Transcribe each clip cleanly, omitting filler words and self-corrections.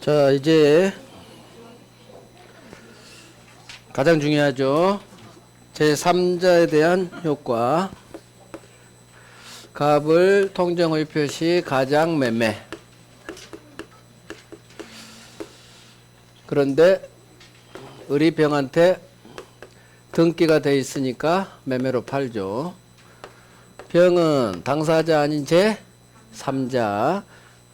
자, 이제 가장 중요하죠. 제3자에 대한 효과. 값을 통정의 표시 가장 매매. 그런데 우리 병한테 등기가 돼 있으니까 매매로 팔죠. 병은 당사자 아닌 제3자.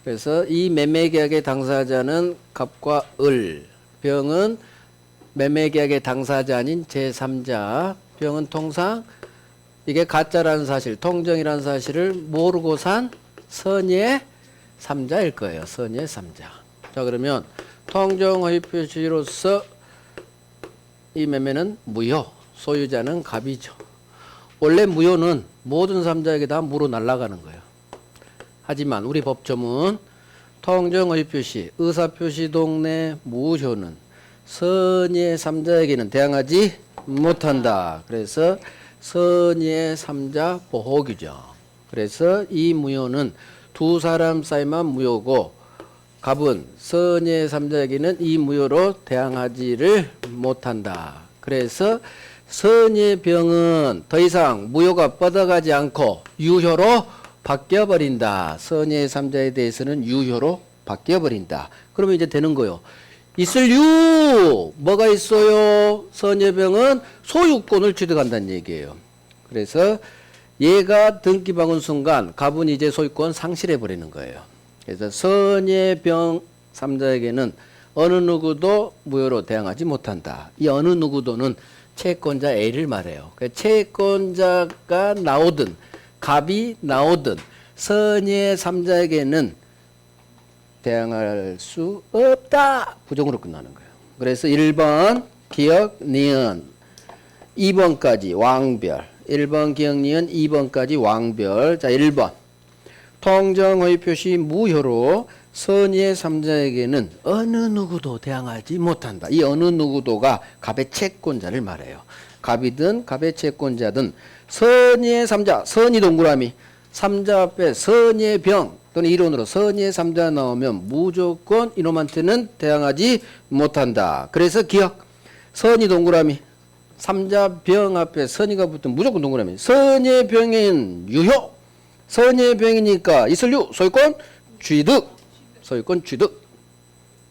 그래서 이 매매계약의 당사자는 갑과 을. 병은 매매계약의 당사자 아닌 제3자. 병은 통상 이게 가짜라는 사실, 통정이라는 사실을 모르고 산 선의의 3자일 거예요. 선의의 3자. 자, 그러면 통정의 표시로서 이 매매는 무효, 소유자는 갑이죠. 원래 무효는 모든 3자에게 다 무로 날아가는 거예요. 하지만 우리 법조문 통정의 표시, 의사표시 동내 무효는 선의의 3자에게는 대항하지 못한다. 그래서 선의의 3자 보호규정. 그래서 이 무효는 두 사람 사이만 무효고 갑은 선의의 3자에게는 이 무효로 대항하지를 못한다. 그래서 선의의 병은 더 이상 무효가 뻗어가지 않고 유효로 바뀌어버린다. 선의의 3자에 대해서는 유효로 바뀌어버린다. 그러면 이제 되는 거요. 있을 유! 뭐가 있어요? 선의의 병은 소유권을 취득한다는 얘기예요. 그래서 얘가 등기 박은 순간 갑은 이제 소유권 상실해버리는 거예요. 그래서 선의의 병 3자에게는 어느 누구도 무효로 대항하지 못한다. 이 어느 누구도는 채권자 A를 말해요. 채권자가 나오든 갑이 나오든 선의의 3자에게는 대항할 수 없다. 부정으로 끝나는 거예요. 그래서 1번 기억, 니은, 2번까지 왕별. 1번 기억, 니은, 2번까지 왕별. 자, 1번. 통정의 표시 무효로 선의의 3자에게는 어느 누구도 대항하지 못한다. 이 어느 누구도가 갑의 채권자를 말해요. 갑이든 갑의 채권자든 선의의 3자, 선의 동그라미. 3자 앞에 선의의 병 또는 이론으로 선의의 3자 나오면 무조건 이놈한테는 대항하지 못한다. 그래서 기억. 선의 동그라미. 3자 병 앞에 선의가 붙으면 무조건 동그라미. 선의의 병인 유효. 선의의 병이니까 있을 유. 소유권 취득. 소유권 취득.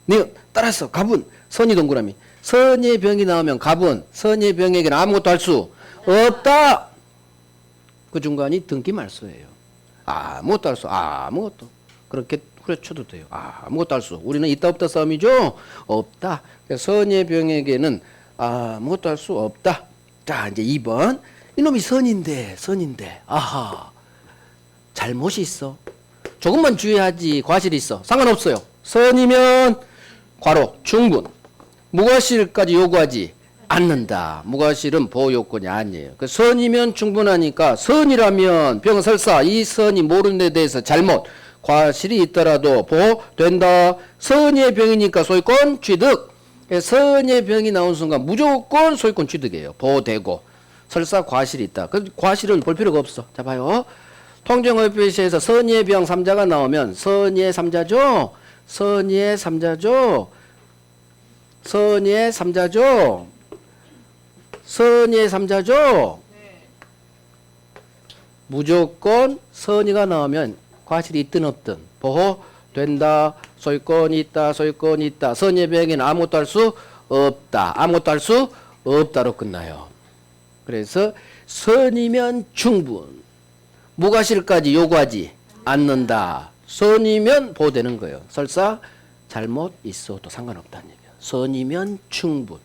니은. 따라서 갑은 선의 동그라미. 선의의 병이 나오면 갑은 선의의 병에게는 아무것도 할 수 없다. 그 중간이 등기 말소예요. 아무것도 할 수, 아무것도. 그렇게 후려쳐도 돼요. 아무것도 할 수. 우리는 있다 없다 싸움이죠? 없다. 선의의 병에게는 아무것도 할 수 없다. 자, 이제 2번. 이놈이 선인데. 아하. 잘못이 있어. 조금만 주의하지. 과실이 있어. 상관없어요. 선이면 괄호 충분. 무과실까지 요구하지 않는다. 무과실은 보호요건이 아니에요. 그 선이면 충분하니까 선이라면 병은 설사 이 선이 모르는 데 대해서 잘못 과실이 있더라도 보호된다. 선의의 병이니까 소유권 취득. 선의의 병이 나온 순간 무조건 소유권 취득이에요. 보호되고 설사 과실이 있다. 그 과실은 볼 필요가 없어. 자, 봐요. 통정의 표시에서 선의의 병 3자가 나오면 선의의 3자죠. 선의의 3자죠. 선의의 3자죠. 선의의 3자죠. 무조건 선의가 나오면 과실이 있든 없든 보호된다. 소유권이 있다. 소유권이 있다. 선의의 병에는 아무것도 할 수 없다. 아무것도 할 수 없다로 끝나요. 그래서 선이면 충분. 무과실까지 요구하지 않는다. 선이면 보호되는 거예요. 설사 잘못 있어도 상관없다는 얘기예요. 선이면 충분.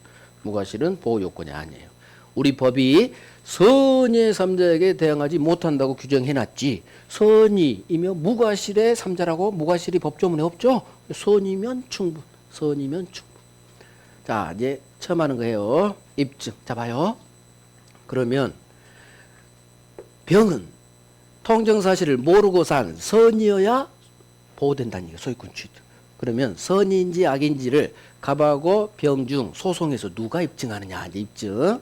무과실은 보호요건이 아니에요. 우리 법이 선의의 3자에게 대항하지 못한다고 규정해놨지. 선의이며 무과실의 3자라고 무과실이 법조문에 없죠. 선이면 충분. 선이면 충분. 자, 이제 처음 하는 거예요. 입증. 자, 봐요. 그러면 병은 통정사실을 모르고 산 선이어야 보호된다는 얘기예요. 소유권 취득. 그러면 선인지 악인지를 갑하고 병 중 소송에서 누가 입증하느냐. 이제 입증.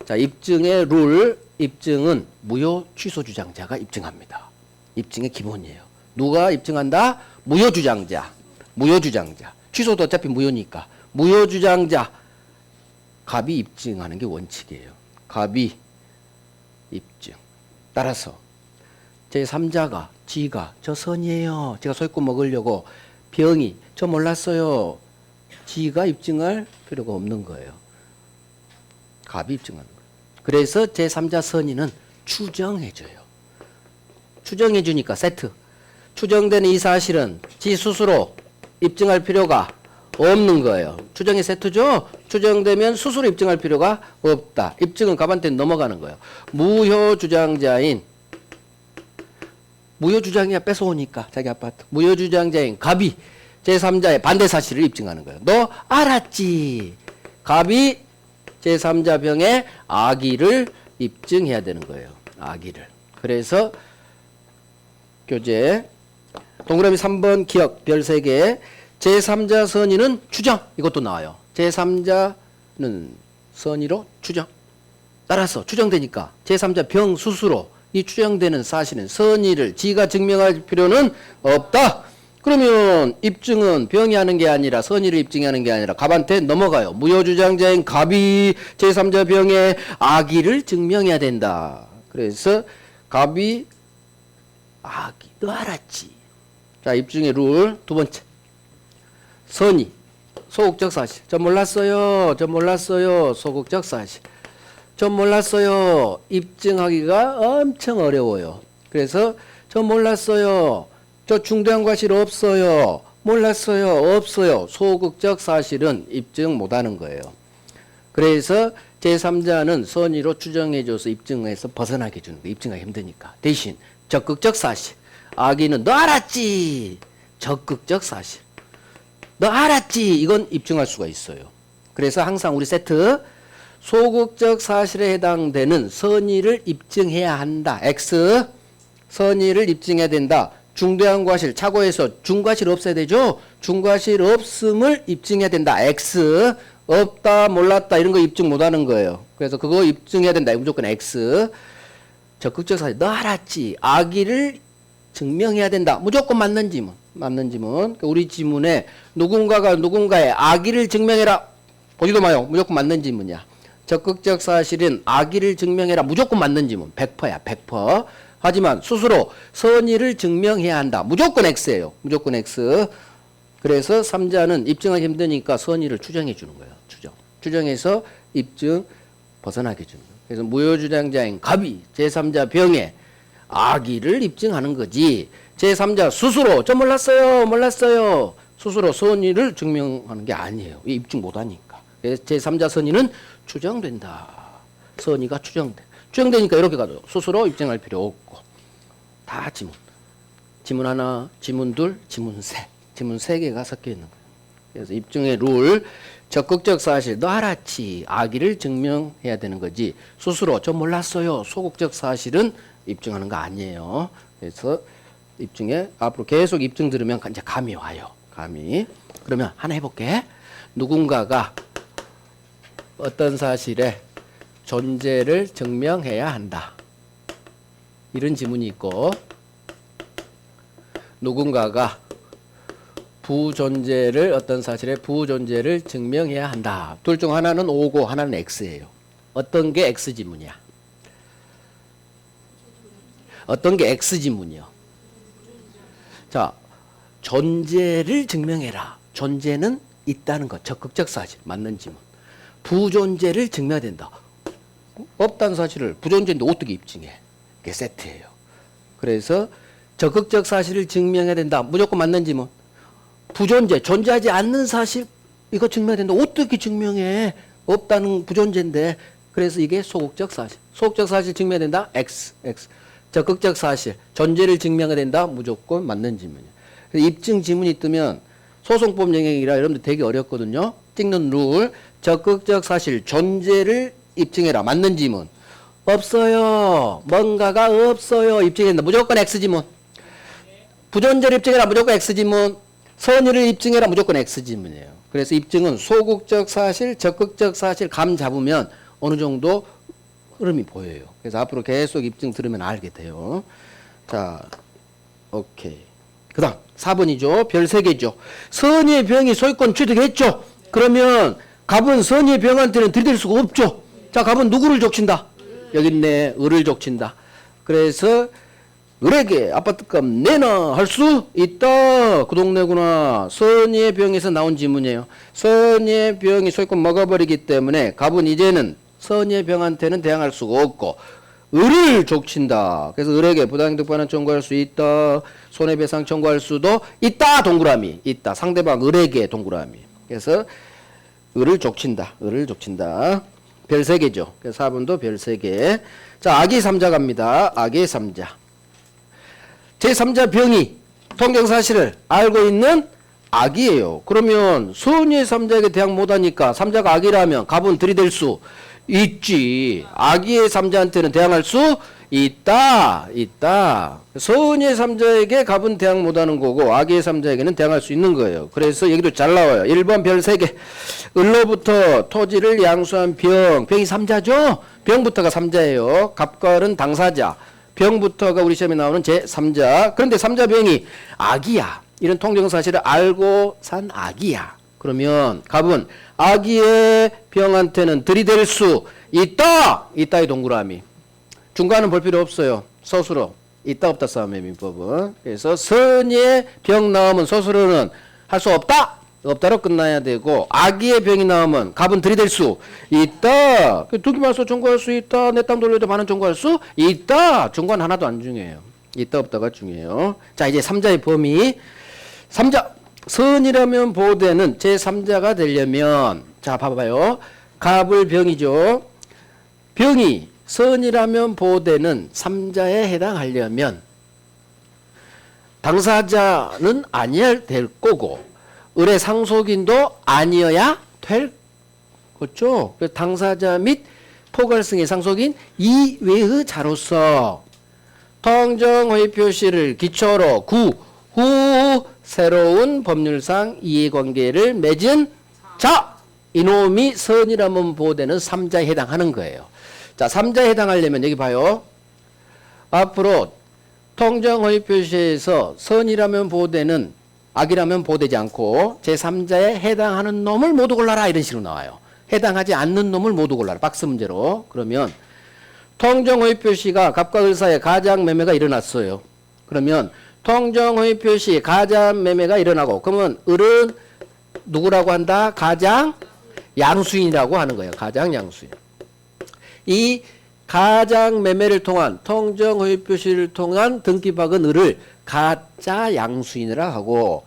자, 입증의 룰. 입증은 무효 취소 주장자가 입증합니다. 입증의 기본이에요. 누가 입증한다? 무효 주장자. 무효 주장자. 취소도 어차피 무효니까. 무효주장자 갑이 입증하는 게 원칙이에요. 갑이 입증. 따라서 제3자가 지가 저 선이에요. 제가 소입고 먹으려고 병이 저 몰랐어요. 지가 입증할 필요가 없는 거예요. 갑이 입증하는 거예요. 그래서 제3자 선의는 추정해줘요. 추정해주니까 세트. 추정되는 이 사실은 지 스스로 입증할 필요가 없는 거예요. 추정이 세트죠? 추정되면 스스로 입증할 필요가 없다. 입증은 갑한테 넘어가는 거예요. 무효주장자인 무효주장이야 뺏어오니까 자기 아파트. 무효주장자인 갑이 제3자의 반대 사실을 입증하는 거예요. 너 알았지? 갑이 제3자 병의 악의를 입증해야 되는 거예요. 악의를. 그래서 교재 동그라미 3번 기억 별 3개 제3자 선의는 추정 이것도 나와요. 제3자는 선의로 추정. 따라서 추정되니까 제3자 병 스스로 이 추정되는 사실은 선의를 지가 증명할 필요는 없다. 그러면 입증은 병이 하는 게 아니라 선의를 입증하는 게 아니라 갑한테 넘어가요. 무효주장자인 갑이 제3자 병의 악의를 증명해야 된다. 그래서 갑이 악의 너 알았지? 자 입증의 룰 두 번째 선의 소극적 사실 저 몰랐어요. 저 몰랐어요. 소극적 사실 저 몰랐어요. 입증하기가 엄청 어려워요. 그래서 저 몰랐어요. 저 중대한 과실 없어요. 몰랐어요. 없어요. 소극적 사실은 입증 못하는 거예요. 그래서 제3자는 선의로 추정해줘서 입증해서 벗어나게 해주는 거예요. 입증하기 힘드니까. 대신 적극적 사실 악의는 너 알았지? 적극적 사실 너 알았지? 이건 입증할 수가 있어요. 그래서 항상 우리 세트 소극적 사실에 해당되는 선의를 입증해야 한다. X 선의를 입증해야 된다. 중대한 과실 착오해서 중과실 없어야 되죠. 중과실 없음을 입증해야 된다. X 없다 몰랐다 이런 거 입증 못하는 거예요. 그래서 그거 입증해야 된다. 무조건 X 적극적 사실 너 알았지? 악의를 증명해야 된다. 무조건 맞는 지문. 맞는 지문. 우리 지문에 누군가가 누군가의 악의를 증명해라. 보지도 마요. 무조건 맞는 지문이야. 적극적 사실은 악의를 증명해라. 무조건 맞는 지문. 100%야. 100%. 하지만 스스로 선의를 증명해야 한다. 무조건 X예요. 무조건 X. 그래서 3자는 입증하기 힘드니까 선의를 추정해 주는 거예요. 추정. 추정해서 입증 벗어나게 주는 거예요. 그래서 무효주장자인 갑이 제3자 병에 악의를 입증하는 거지. 제3자 스스로 저 몰랐어요. 몰랐어요. 스스로 선의를 증명하는 게 아니에요. 입증 못하니까. 그래서 제3자 선의는 추정된다. 선의가 추정돼. 추정되니까 이렇게 가죠. 스스로 입증할 필요 없고. 다 지문. 지문 하나, 지문 둘, 지문 셋. 지문 3개가 섞여 있는 거예요. 그래서 입증의 룰. 적극적 사실 너 알았지? 악의를 증명해야 되는 거지. 스스로 저 몰랐어요. 소극적 사실은 입증하는 거 아니에요. 그래서 입증에 앞으로 계속 입증 들으면 이제 감이 와요. 감이. 그러면 하나 해볼게. 누군가가 어떤 사실의 존재를 증명해야 한다. 이런 지문이 있고 누군가가 부존재를 어떤 사실의 부존재를 증명해야 한다. 둘 중 하나는 O고 하나는 X예요. 어떤 게 X 지문이야? 어떤 게 X 지문이요? 자, 존재를 증명해라. 존재는 있다는 것. 적극적 사실. 맞는 지문. 부존재를 증명해야 된다. 없다는 사실을 부존재인데 어떻게 입증해? 그게 세트예요. 그래서 적극적 사실을 증명해야 된다. 무조건 맞는 지문. 부존재, 존재하지 않는 사실 이거 증명해야 된다. 어떻게 증명해? 없다는 부존재인데. 그래서 이게 소극적 사실. 소극적 사실 증명해야 된다. X. 적극적 사실, 존재를 증명해야 된다. 무조건 맞는 지문이야. 입증 지문이 뜨면 소송법 영역이라 여러분들 되게 어렵거든요. 찍는 룰. 적극적 사실, 존재를 입증해라. 맞는 지문. 없어요. 뭔가가 없어요. 입증해야 된다. 무조건 X 지문. 부존재를 입증해라. 무조건 X 지문. 선의를 입증해라. 무조건 X 지문이에요. 그래서 입증은 소극적 사실, 적극적 사실 감 잡으면 어느 정도 흐름이 보여요. 그래서 앞으로 계속 입증 들으면 알게 돼요. 자, 오케이. 그 다음 4번이죠. 별 3개죠. 선의의 병이 소유권 취득했죠. 그러면 갑은 선의의 병한테는 들이댈 수가 없죠. 자, 갑은 누구를 족친다? 여기 있네. 을을 족친다. 그래서 을에게 아파트값 내놔 할 수 있다. 그 동네구나. 선의의 병에서 나온 지문이에요. 선의의 병이 소유권 먹어버리기 때문에 갑은 이제는 선의의 병한테는 대항할 수가 없고 을을 족친다. 그래서 을에게 부당이득 반환 청구할 수 있다. 손해배상 청구할 수도 있다. 동그라미 있다. 상대방 을에게 동그라미. 그래서 을을 족친다. 을을 족친다. 별 3개죠. 그래서 4번도 별 3개. 자, 악의 3자 갑니다. 악의 3자. 제3자 병이 통경사실을 알고 있는 악이에요. 그러면 선의의 3자에게 대항 못하니까 3자가 악이라면 갑은 들이댈 수 있지. 악의의 3자한테는 대항할 수 있다. 선의의 3자에게 갑은 대항 못하는 거고 악의의 3자에게는 대항할 수 있는 거예요. 그래서 여기도 잘 나와요. 1번 별 3개. 을로부터 토지를 양수한 병. 병이 3자죠? 병부터가 3자예요. 갑과 을은 당사자. 병부터가 우리 시험에 나오는 제3자. 그런데 3자 병이 악이야. 이런 통정사실을 알고 산 악이야. 그러면 갑은 악의의 병한테는 들이댈 수 있다. 있다의 동그라미. 중간은 볼 필요 없어요. 서술어. 있다 없다 싸움의 민법은. 그래서 선의의 병 나오면 서술어는 할 수 없다. 없다로 끝나야 되고 악의의 병이 나오면 갑은 들이댈 수 있다. 두기말소 청구할 수 있다. 내 땅 돌려도 반환 청구할 수 있다. 중간 하나도 안 중요해요. 있다 없다가 중요해요. 자, 이제 3자의 범위. 3자 선이라면 보호되는 제3자가 되려면 자 봐봐요. 갑을 병이죠. 병이 선이라면 보호되는 3자에 해당하려면 당사자는 아니어야 될 거고 을의 상속인도 아니어야 될 거죠. 당사자 및 포괄승의 상속인 이외의 자로서 통정허위 표시를 기초로 후 새로운 법률상 이해관계를 맺은 자, 이놈이 선이라면 보호되는 3자에 해당하는 거예요. 자, 3자에 해당하려면 여기 봐요. 앞으로 통정허위 표시에서 선이라면 보호되는 악이라면 보호되지 않고 제3자에 해당하는 놈을 모두 골라라 이런 식으로 나와요. 해당하지 않는 놈을 모두 골라라. 박스 문제로. 그러면 통정허위 표시가 갑과 을 사이에 가장 매매가 일어났어요. 그러면 통정허위 표시 가장 매매가 일어나고 그러면 을은 누구라고 한다? 가장 양수인이라고 하는 거예요. 가장 양수인. 이 가장 매매를 통한 통정허위 표시를 통한 등기박은 을을 가짜 양수인이라 하고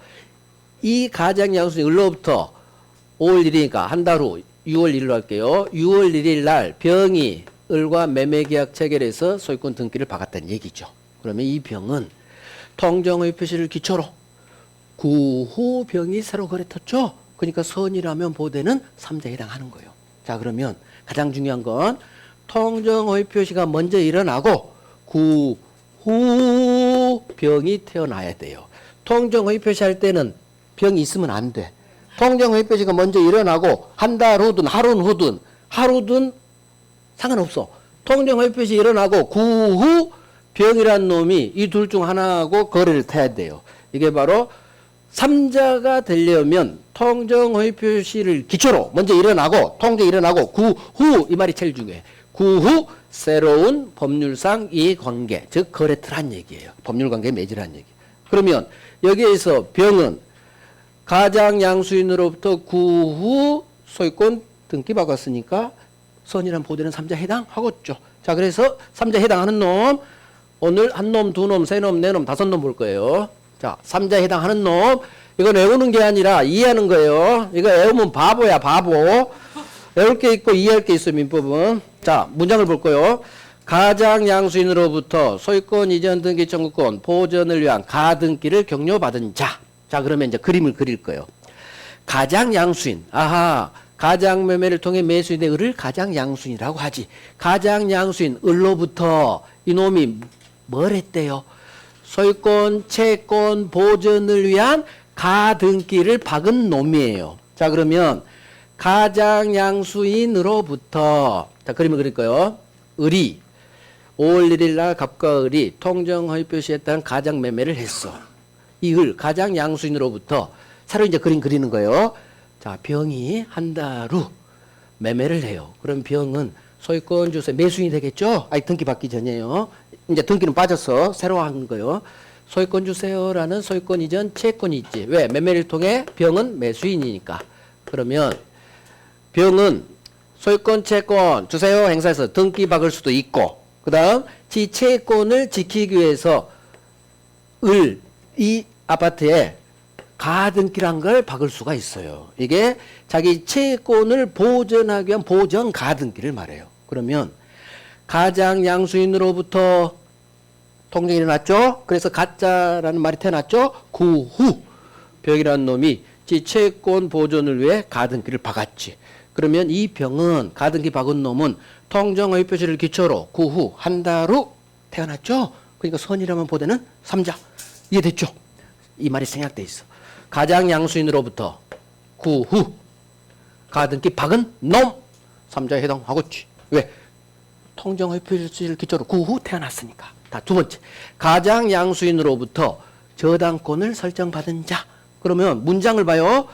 이 가장 양수인 을로부터 5월 1일이니까 한 달 후 6월 1일로 할게요. 6월 1일 날 병이 을과 매매계약 체결해서 소유권 등기를 박았다는 얘기죠. 그러면 이 병은 통정허위 표시를 기초로 후 병이 새로 거래됐죠. 그러니까 선이라면 보호되는 3자에 해당하는 거예요. 자, 그러면 가장 중요한 건 통정허위 표시가 먼저 일어나고 후 병이 태어나야 돼요. 통정허위 표시할 때는 병이 있으면 안 돼. 통정허위 표시가 먼저 일어나고 한 달 후든 하루든 상관없어. 통정허위 표시 일어나고 후 병이란 놈이 이 둘 중 하나하고 거래를 해야 돼요. 이게 바로 3자가 되려면 통정허위 표시를 기초로 먼저 일어나고 통정 일어나고 후 이 말이 제일 중요해. 후 새로운 법률상 이해관계 즉 거래틀한 얘기예요. 법률관계 맺으란 얘기. 그러면 여기에서 병은 가장 양수인으로부터 후 소유권 등기 받았으니까 선이란 보호되는 3자 해당하겠죠. 자, 그래서 3자 해당하는 놈 오늘 한 놈, 두 놈, 세 놈, 네 놈, 다섯 놈 볼 거예요. 자, 3자에 해당하는 놈. 이건 외우는 게 아니라 이해하는 거예요. 이거 외우면 바보야, 바보. 외울 게 있고 이해할 게 있어요, 민법은. 자, 문장을 볼 거예요. 가장 양수인으로부터 소유권 이전 등기 청구권 보전을 위한 가등기를 격려받은 자. 자, 그러면 이제 그림을 그릴 거예요. 가장 양수인. 아하. 가장 매매를 통해 매수인의 을을 가장 양수인이라고 하지. 가장 양수인 을로부터 이놈이 뭘 했대요? 소유권, 채권, 보전을 위한 가등기를 박은 놈이에요. 자, 그러면 가장 양수인으로부터 자, 그림을 그릴 거예요. 을이 5월 1일 날 갑과 을이 통정허위 표시에 따른 가장 매매를 했어. 이 을, 가장 양수인으로부터 새로 이제 그림 그리는 거예요. 자, 병이 한 달 후 매매를 해요. 그럼 병은 소유권 주세 매수인이 되겠죠? 아니, 등기 받기 전이에요. 이제 등기는 빠졌어. 새로 한 거예요. 소유권 주세요라는 소유권 이전 채권이 있지. 왜? 매매를 통해 병은 매수인이니까. 그러면 병은 소유권 채권 주세요 행사해서 등기 박을 수도 있고, 그 다음 지 채권을 지키기 위해서 이 아파트에 가등기란 걸 박을 수가 있어요. 이게 자기 채권을 보전하기 위한 보전 가등기를 말해요. 그러면 가장 양수인으로부터 통정이 일어났죠. 그래서 가짜라는 말이 태어났죠. 그 후 병이라는 놈이 지 채권 보존을 위해 가등기를 박았지. 그러면 이 병은 가등기 박은 놈은 통정의 표시를 기초로 그 후 한 달 후 태어났죠. 그러니까 선이라면 보대는 3자. 이해됐죠? 이 말이 생략돼 있어. 가장 양수인으로부터 그 후 가등기 박은 놈 3자에 해당하겠지. 왜? 통정의 표시를 기초로 그 후 태어났으니까. 다 두 번째, 가장 양수인으로부터 저당권을 설정받은 자. 그러면 문장을 봐요.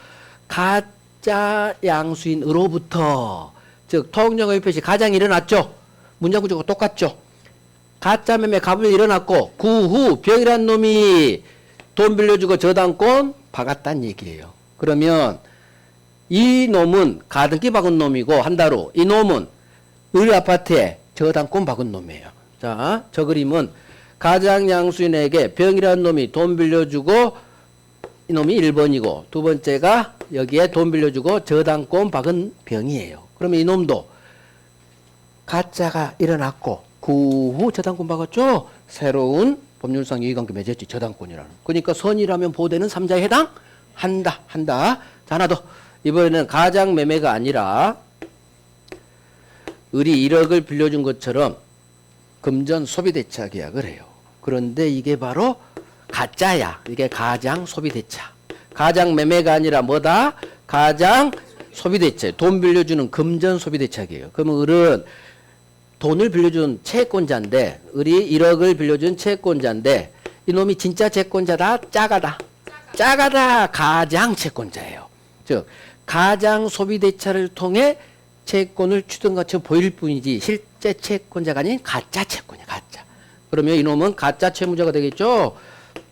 가짜 양수인으로부터, 즉 통정의 표시 가장이 일어났죠. 문장 구조가 똑같죠. 가짜 매매 갑을 일어났고 그 후 병이란 놈이 돈 빌려주고 저당권 박았다는 얘기예요. 그러면 이 놈은 가등기 박은 놈이고 한 달 후 이 놈은 을 아파트에 저당권 박은 놈이에요. 자, 저 그림은 가장 양수인에게 병이라는 놈이 돈 빌려주고 이 놈이 1번이고 두 번째가 여기에 돈 빌려주고 저당권 박은 병이에요. 그러면 이 놈도 가짜가 일어났고 그 후 저당권 박았죠. 새로운 법률상 이해관계 맺었지. 저당권이라는. 그러니까 선이라면 보대는 3자에 해당한다. 자, 하나 더. 이번에는 가장 매매가 아니라 을이 1억을 빌려준 것처럼 금전 소비대차 계약을 해요. 그런데 이게 바로 가짜야. 이게 가장 소비대차. 가장 매매가 아니라 뭐다? 가장 소비대차. 돈 빌려주는 금전 소비대차계예요. 그러면 을은 돈을 빌려준 채권자인데, 을이 1억을 빌려준 채권자인데 이놈이 진짜 채권자다? 짜가다. 가장 채권자예요. 즉 가장 소비대차를 통해 채권을 취득같이 보일 뿐이지 실제 채권자가 아닌 가짜 채권이야. 가짜. 그러면 이놈은 가짜 채무자가 되겠죠.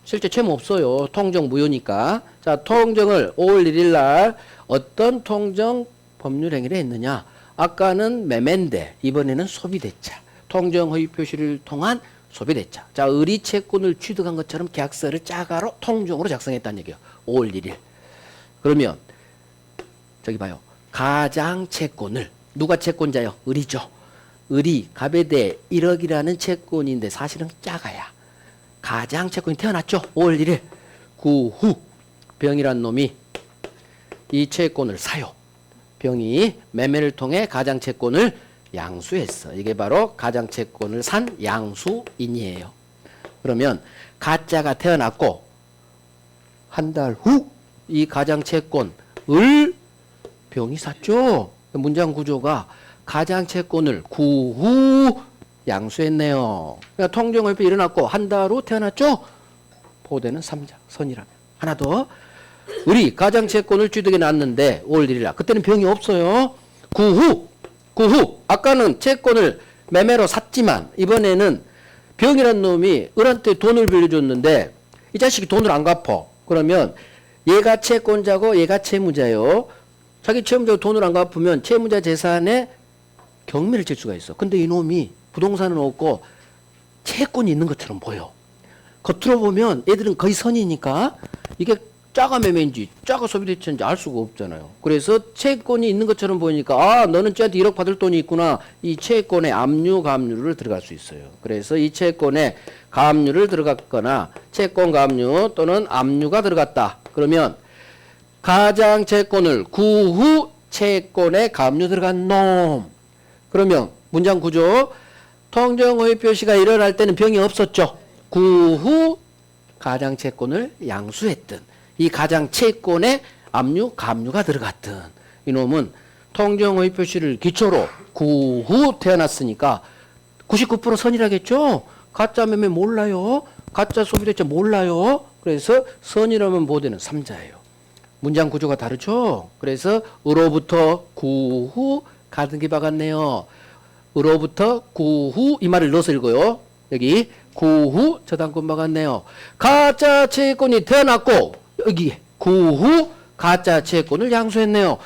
실제 채무 없어요. 통정 무효니까. 자, 통정을 5월 1일 날 어떤 통정 법률 행위를 했느냐. 아까는 매매인데 이번에는 소비대차. 통정 허위 표시를 통한 소비대차. 자, 을이 채권을 취득한 것처럼 계약서를 짜가로 통정으로 작성했다는 얘기예요. 5월 1일. 그러면 저기 봐요. 가장 채권을, 누가 채권자요? 을이죠. 을이 갑에 대해 1억이라는 채권인데 사실은 짜가야. 가장 채권이 태어났죠. 5월 1일. 그 후 병이란 놈이 이 채권을 사요. 병이 매매를 통해 가장 채권을 양수했어. 이게 바로 가장 채권을 산 양수인이에요. 그러면 가짜가 태어났고 한 달 후 이 가장 채권을 병이 샀죠. 문장 구조가 가장 채권을 그 후 양수했네요. 그러니까 통정협이 일어났고 한 달 후 태어났죠. 보대는 3자 선이라면. 하나 더. 을이 가장 채권을 취득해 놨는데 5월 1일 날 그때는 병이 없어요. 그 후 아까는 채권을 매매로 샀지만 이번에는 병이란 놈이 을한테 돈을 빌려줬는데 이 자식이 돈을 안 갚아. 그러면 얘가 채권자고 얘가 채무자예요. 자기 채무자가 돈을 안 갚으면 채무자 재산에 경매를 칠 수가 있어. 근데 이놈이 부동산은 없고 채권이 있는 것처럼 보여. 겉으로 보면 애들은 거의 선이니까 이게 짜가 매매인지 짜가 소비대차인지 알 수가 없잖아요. 그래서 채권이 있는 것처럼 보이니까 아, 너는 쟤한테 1억 받을 돈이 있구나. 이 채권에 압류 가압류를 들어갈 수 있어요. 그래서 이 채권에 가압류를 들어갔거나 채권 가압류 또는 압류가 들어갔다. 그러면 가장 채권을 그 후 채권에 가압류 들어간 놈. 그러면 문장 구조. 통정허위 표시가 일어날 때는 병이 없었죠. 그 후 가장 채권을 양수했든 이 가장 채권에 압류, 가압류가 들어갔든 이놈은 통정허위 표시를 기초로 그 후 태어났으니까 99% 선이라겠죠. 가짜 매매 몰라요. 가짜 소비대차 몰라요. 그래서 선이라면 보되는 삼자예요. 문장 구조가 다르죠? 그래서 으로부터 구후 가등기 박았네요. 으로부터 구후 이 말을 넣어서 읽어요. 여기 구후 저당권 박았네요. 가짜 채권이 태어났고 여기 구후 가짜 채권을 양수했네요.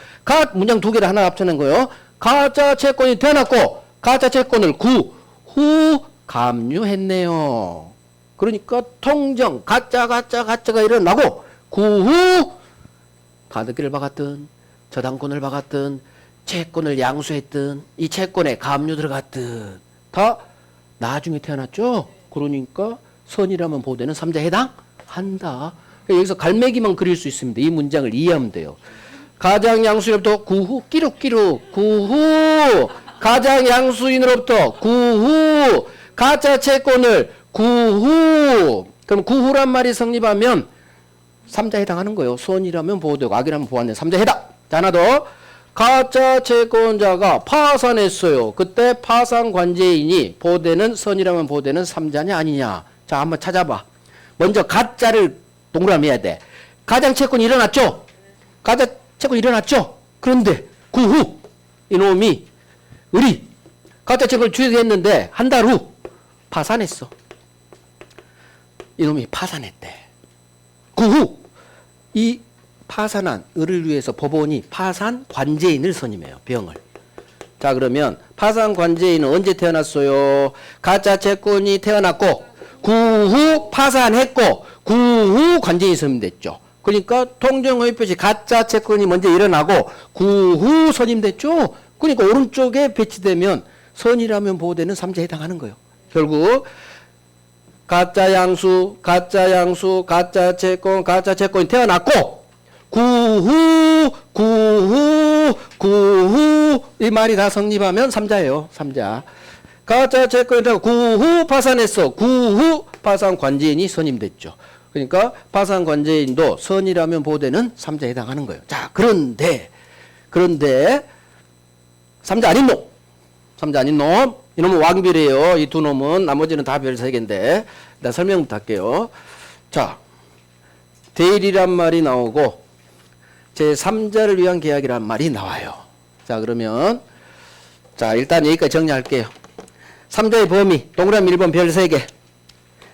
문장 두 개를 하나 합쳐낸 거예요. 가짜 채권이 태어났고 가짜 채권을 구후 감유했네요. 그러니까 통정 가짜가 일어나고 구후 가등기를 박았든 저당권을 박았든 채권을 양수했든 이 채권에 감유 들어갔든 다 나중에 태어났죠. 그러니까 선이라면 보되는 삼자에 해당한다. 여기서 갈매기만 그릴 수 있습니다. 이 문장을 이해하면 돼요. 가장 양수인으로부터 구후 끼룩끼룩 구후 가장 양수인으로부터 구후 가짜 채권을 구후. 그럼 구후란 말이 성립하면 삼자에 해당하는 거예요. 선이라면 보되고 악이라면 보았네. 삼자에 해당. 자, 하나 더. 가짜 채권자가 파산했어요. 그때 파산 관제인이 보되는 선이라면 보되는 삼자냐 아니냐. 자, 한번 찾아봐. 먼저 가짜를 동그라미 해야 돼. 가장 채권이 일어났죠? 가짜 채권이 일어났죠? 그런데 구후 이놈이 가짜 채권을 취득했는데 한 달 후 파산했어. 이놈이 파산했대. 구후 이 파산한 을을 위해서 법원이 파산 관제인을 선임해요. 병을. 자, 그러면 파산 관제인은 언제 태어났어요? 가짜 채권이 태어났고 구후 파산했고 구후 관제인이 선임됐죠. 그러니까 통정의 표시 가짜 채권이 먼저 일어나고 구후 선임됐죠. 그러니까 오른쪽에 배치되면 선이라면 보되는 삼자에 해당하는 거예요. 결국 가짜 양수, 가짜 채권이 태어났고 구후 이 말이 다 성립하면 삼자예요. 삼자. 가짜 채권이 태어나고 구후 파산했어. 구후 파산 관제인이 선임됐죠. 그러니까 파산 관제인도 선이라면 보되는 삼자에 해당하는 거예요. 자, 그런데 삼자 아닌 놈. 이놈은 왕별이에요. 이 두 놈은 나머지는 다 별 3개인데 일단 설명부터 할게요. 자, 대일이란 말이 나오고 제3자를 위한 계약이란 말이 나와요. 자, 그러면 자, 일단 여기까지 정리할게요. 3자의 범위 동그라미 1번 별 3개,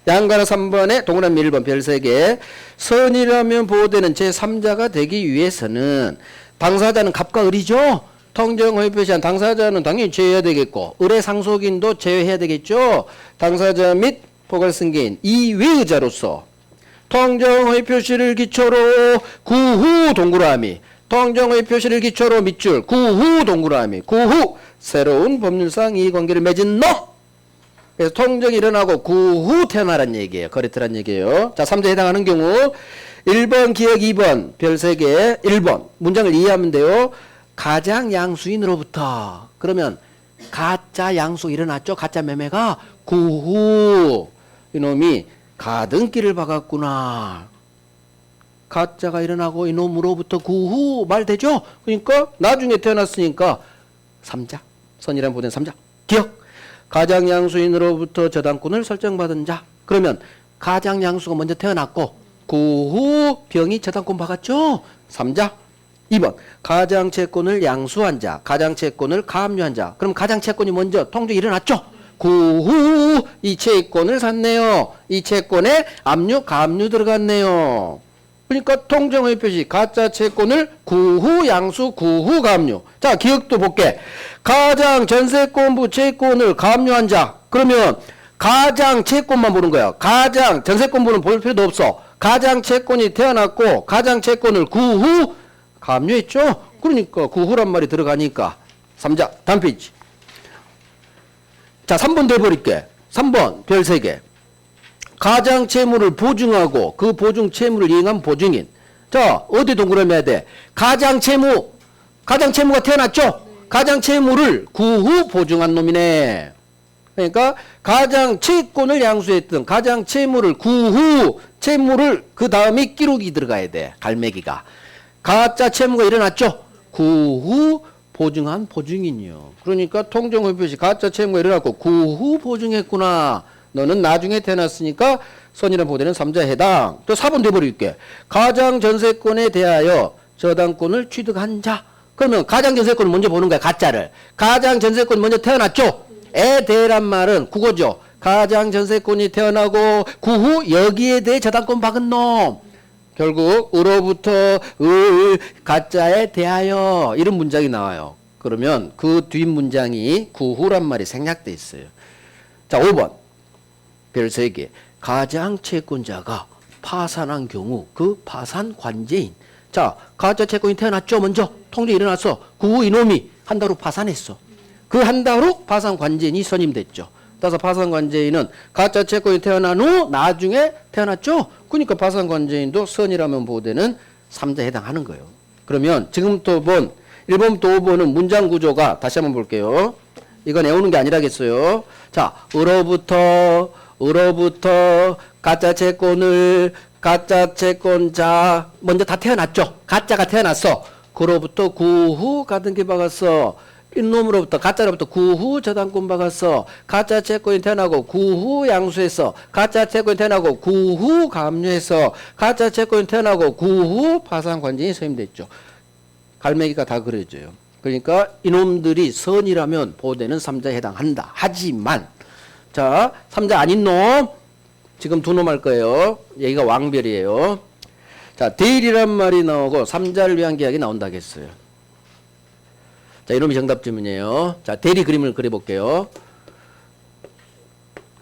양가로 3번에 동그라미 1번 별 3개. 선이라면 보호되는 제3자가 되기 위해서는 당사자는 갑과 을이죠. 통정허위 표시한 당사자는 당연히 제외해야 되겠고 을의 상속인도 제외해야 되겠죠. 당사자 및 포괄승계인 이외의자로서 통정허위 표시를 기초로 구후 동그라미, 통정허위 표시를 기초로 밑줄 구후 동그라미, 구후 새로운 법률상 이해관계를 맺은 놈. 그래서 통정이 일어나고 구후 태어나란 얘기예요. 거래트란 얘기예요. 자, 3자에 해당하는 경우 1번 기억 2번 별 3개 1번 문장을 이해하면 돼요. 가장 양수인으로부터. 그러면 가짜 양수 일어났죠. 가짜 매매가 구후 이놈이 가등기를 박았구나. 가짜가 일어나고 이놈으로부터 구후 말 되죠. 그러니까 나중에 태어났으니까 삼자 선이란 보된 삼자 기억. 가장 양수인으로부터 저당권을 설정받은 자. 그러면 가장 양수가 먼저 태어났고 구후 병이 저당권 박았죠. 삼자. 2번 가장 채권을 양수한 자, 가장 채권을 감유한 자. 그럼 가장 채권이 먼저 통정이 일어났죠. 구후 이 채권을 샀네요. 이 채권에 압류 감유 들어갔네요. 그러니까 통정의 표시 가짜 채권을 구후 양수 구후 감유. 자, 기억도 볼게. 가장 전세권부 채권을 감유한 자. 그러면 가장 채권만 보는 거야. 가장 전세권부는 볼 필요도 없어. 가장 채권이 태어났고 가장 채권을 구후 감유했죠. 그러니까 구후란 말이 들어가니까 3자 다음 페이지. 자, 3번 돼버릴게. 3번 별 3개. 가장 채무를 보증하고 그 보증 채무를 이행한 보증인. 자, 어디 동그라미 해야 돼? 가장 채무가 태어났죠. 가장 채무를 구후 보증한 놈이네. 그러니까 가장 채권을 양수했던 가장 채무를 구후 채무를 그 다음에 기록이 들어가야 돼. 갈매기가. 가짜 채무가 일어났죠. 구후 보증한 보증인이요. 그러니까 통정의 표시 가짜 채무가 일어났고 구후 보증했구나. 너는 나중에 태어났으니까 선이라는 보호되는 3자에 해당. 또 4번 돼버릴게. 가장 전세권에 대하여 저당권을 취득한 자. 그러면 가장 전세권을 먼저 보는 거야. 가짜를. 가장 전세권 먼저 태어났죠. 에 대해란 말은 국어죠. 가장 전세권이 태어나고 그 후 여기에 대해 저당권 박은 놈. 결국 으로부터 가짜에 대하여 이런 문장이 나와요. 그러면 그 뒷문장이 그 후란 말이 생략돼 있어요. 자, 5번 별 3개. 가장 채권자가 파산한 경우 그 파산 관제인. 자, 가짜 채권이 태어났죠. 먼저 통제 일어났어. 그 후 이놈이 한 달 후 파산했어. 그 한 달 후 파산 관제인이 선임됐죠. 따라서 파산 관제인은 가짜 채권이 태어난 후 나중에 태어났죠. 그러니까 파산 관제인도 선이라면 보호되는 3자에 해당하는 거예요. 그러면 지금부터 본 1번부터 5번은 문장 구조가 다시 한번 볼게요. 이건 외우는 게 아니라겠어요. 자, 으로부터 가짜 채권자 먼저 다 태어났죠. 가짜가 태어났어. 그로부터 그 후 가등기 박았어. 이놈으로부터 가짜로부터 그 후 저당권 박았어. 가짜 채권이 태어나고 그 후 양수했어. 가짜 채권이 태어나고 그 후 감류했어. 가짜 채권이 태어나고 그 후 파산 관제인이 선임됐죠. 갈매기가 다 그려져요. 그러니까 이놈들이 선이라면 보호되는 3자에 해당한다. 하지만 자, 3자 아닌 놈 지금 두 놈 할 거예요. 여기가 왕별이에요. 자, 대일이란 말이 나오고 3자를 위한 계약이 나온다겠어요. 자, 이놈이 정답 질문이에요. 자, 대리 그림을 그려볼게요.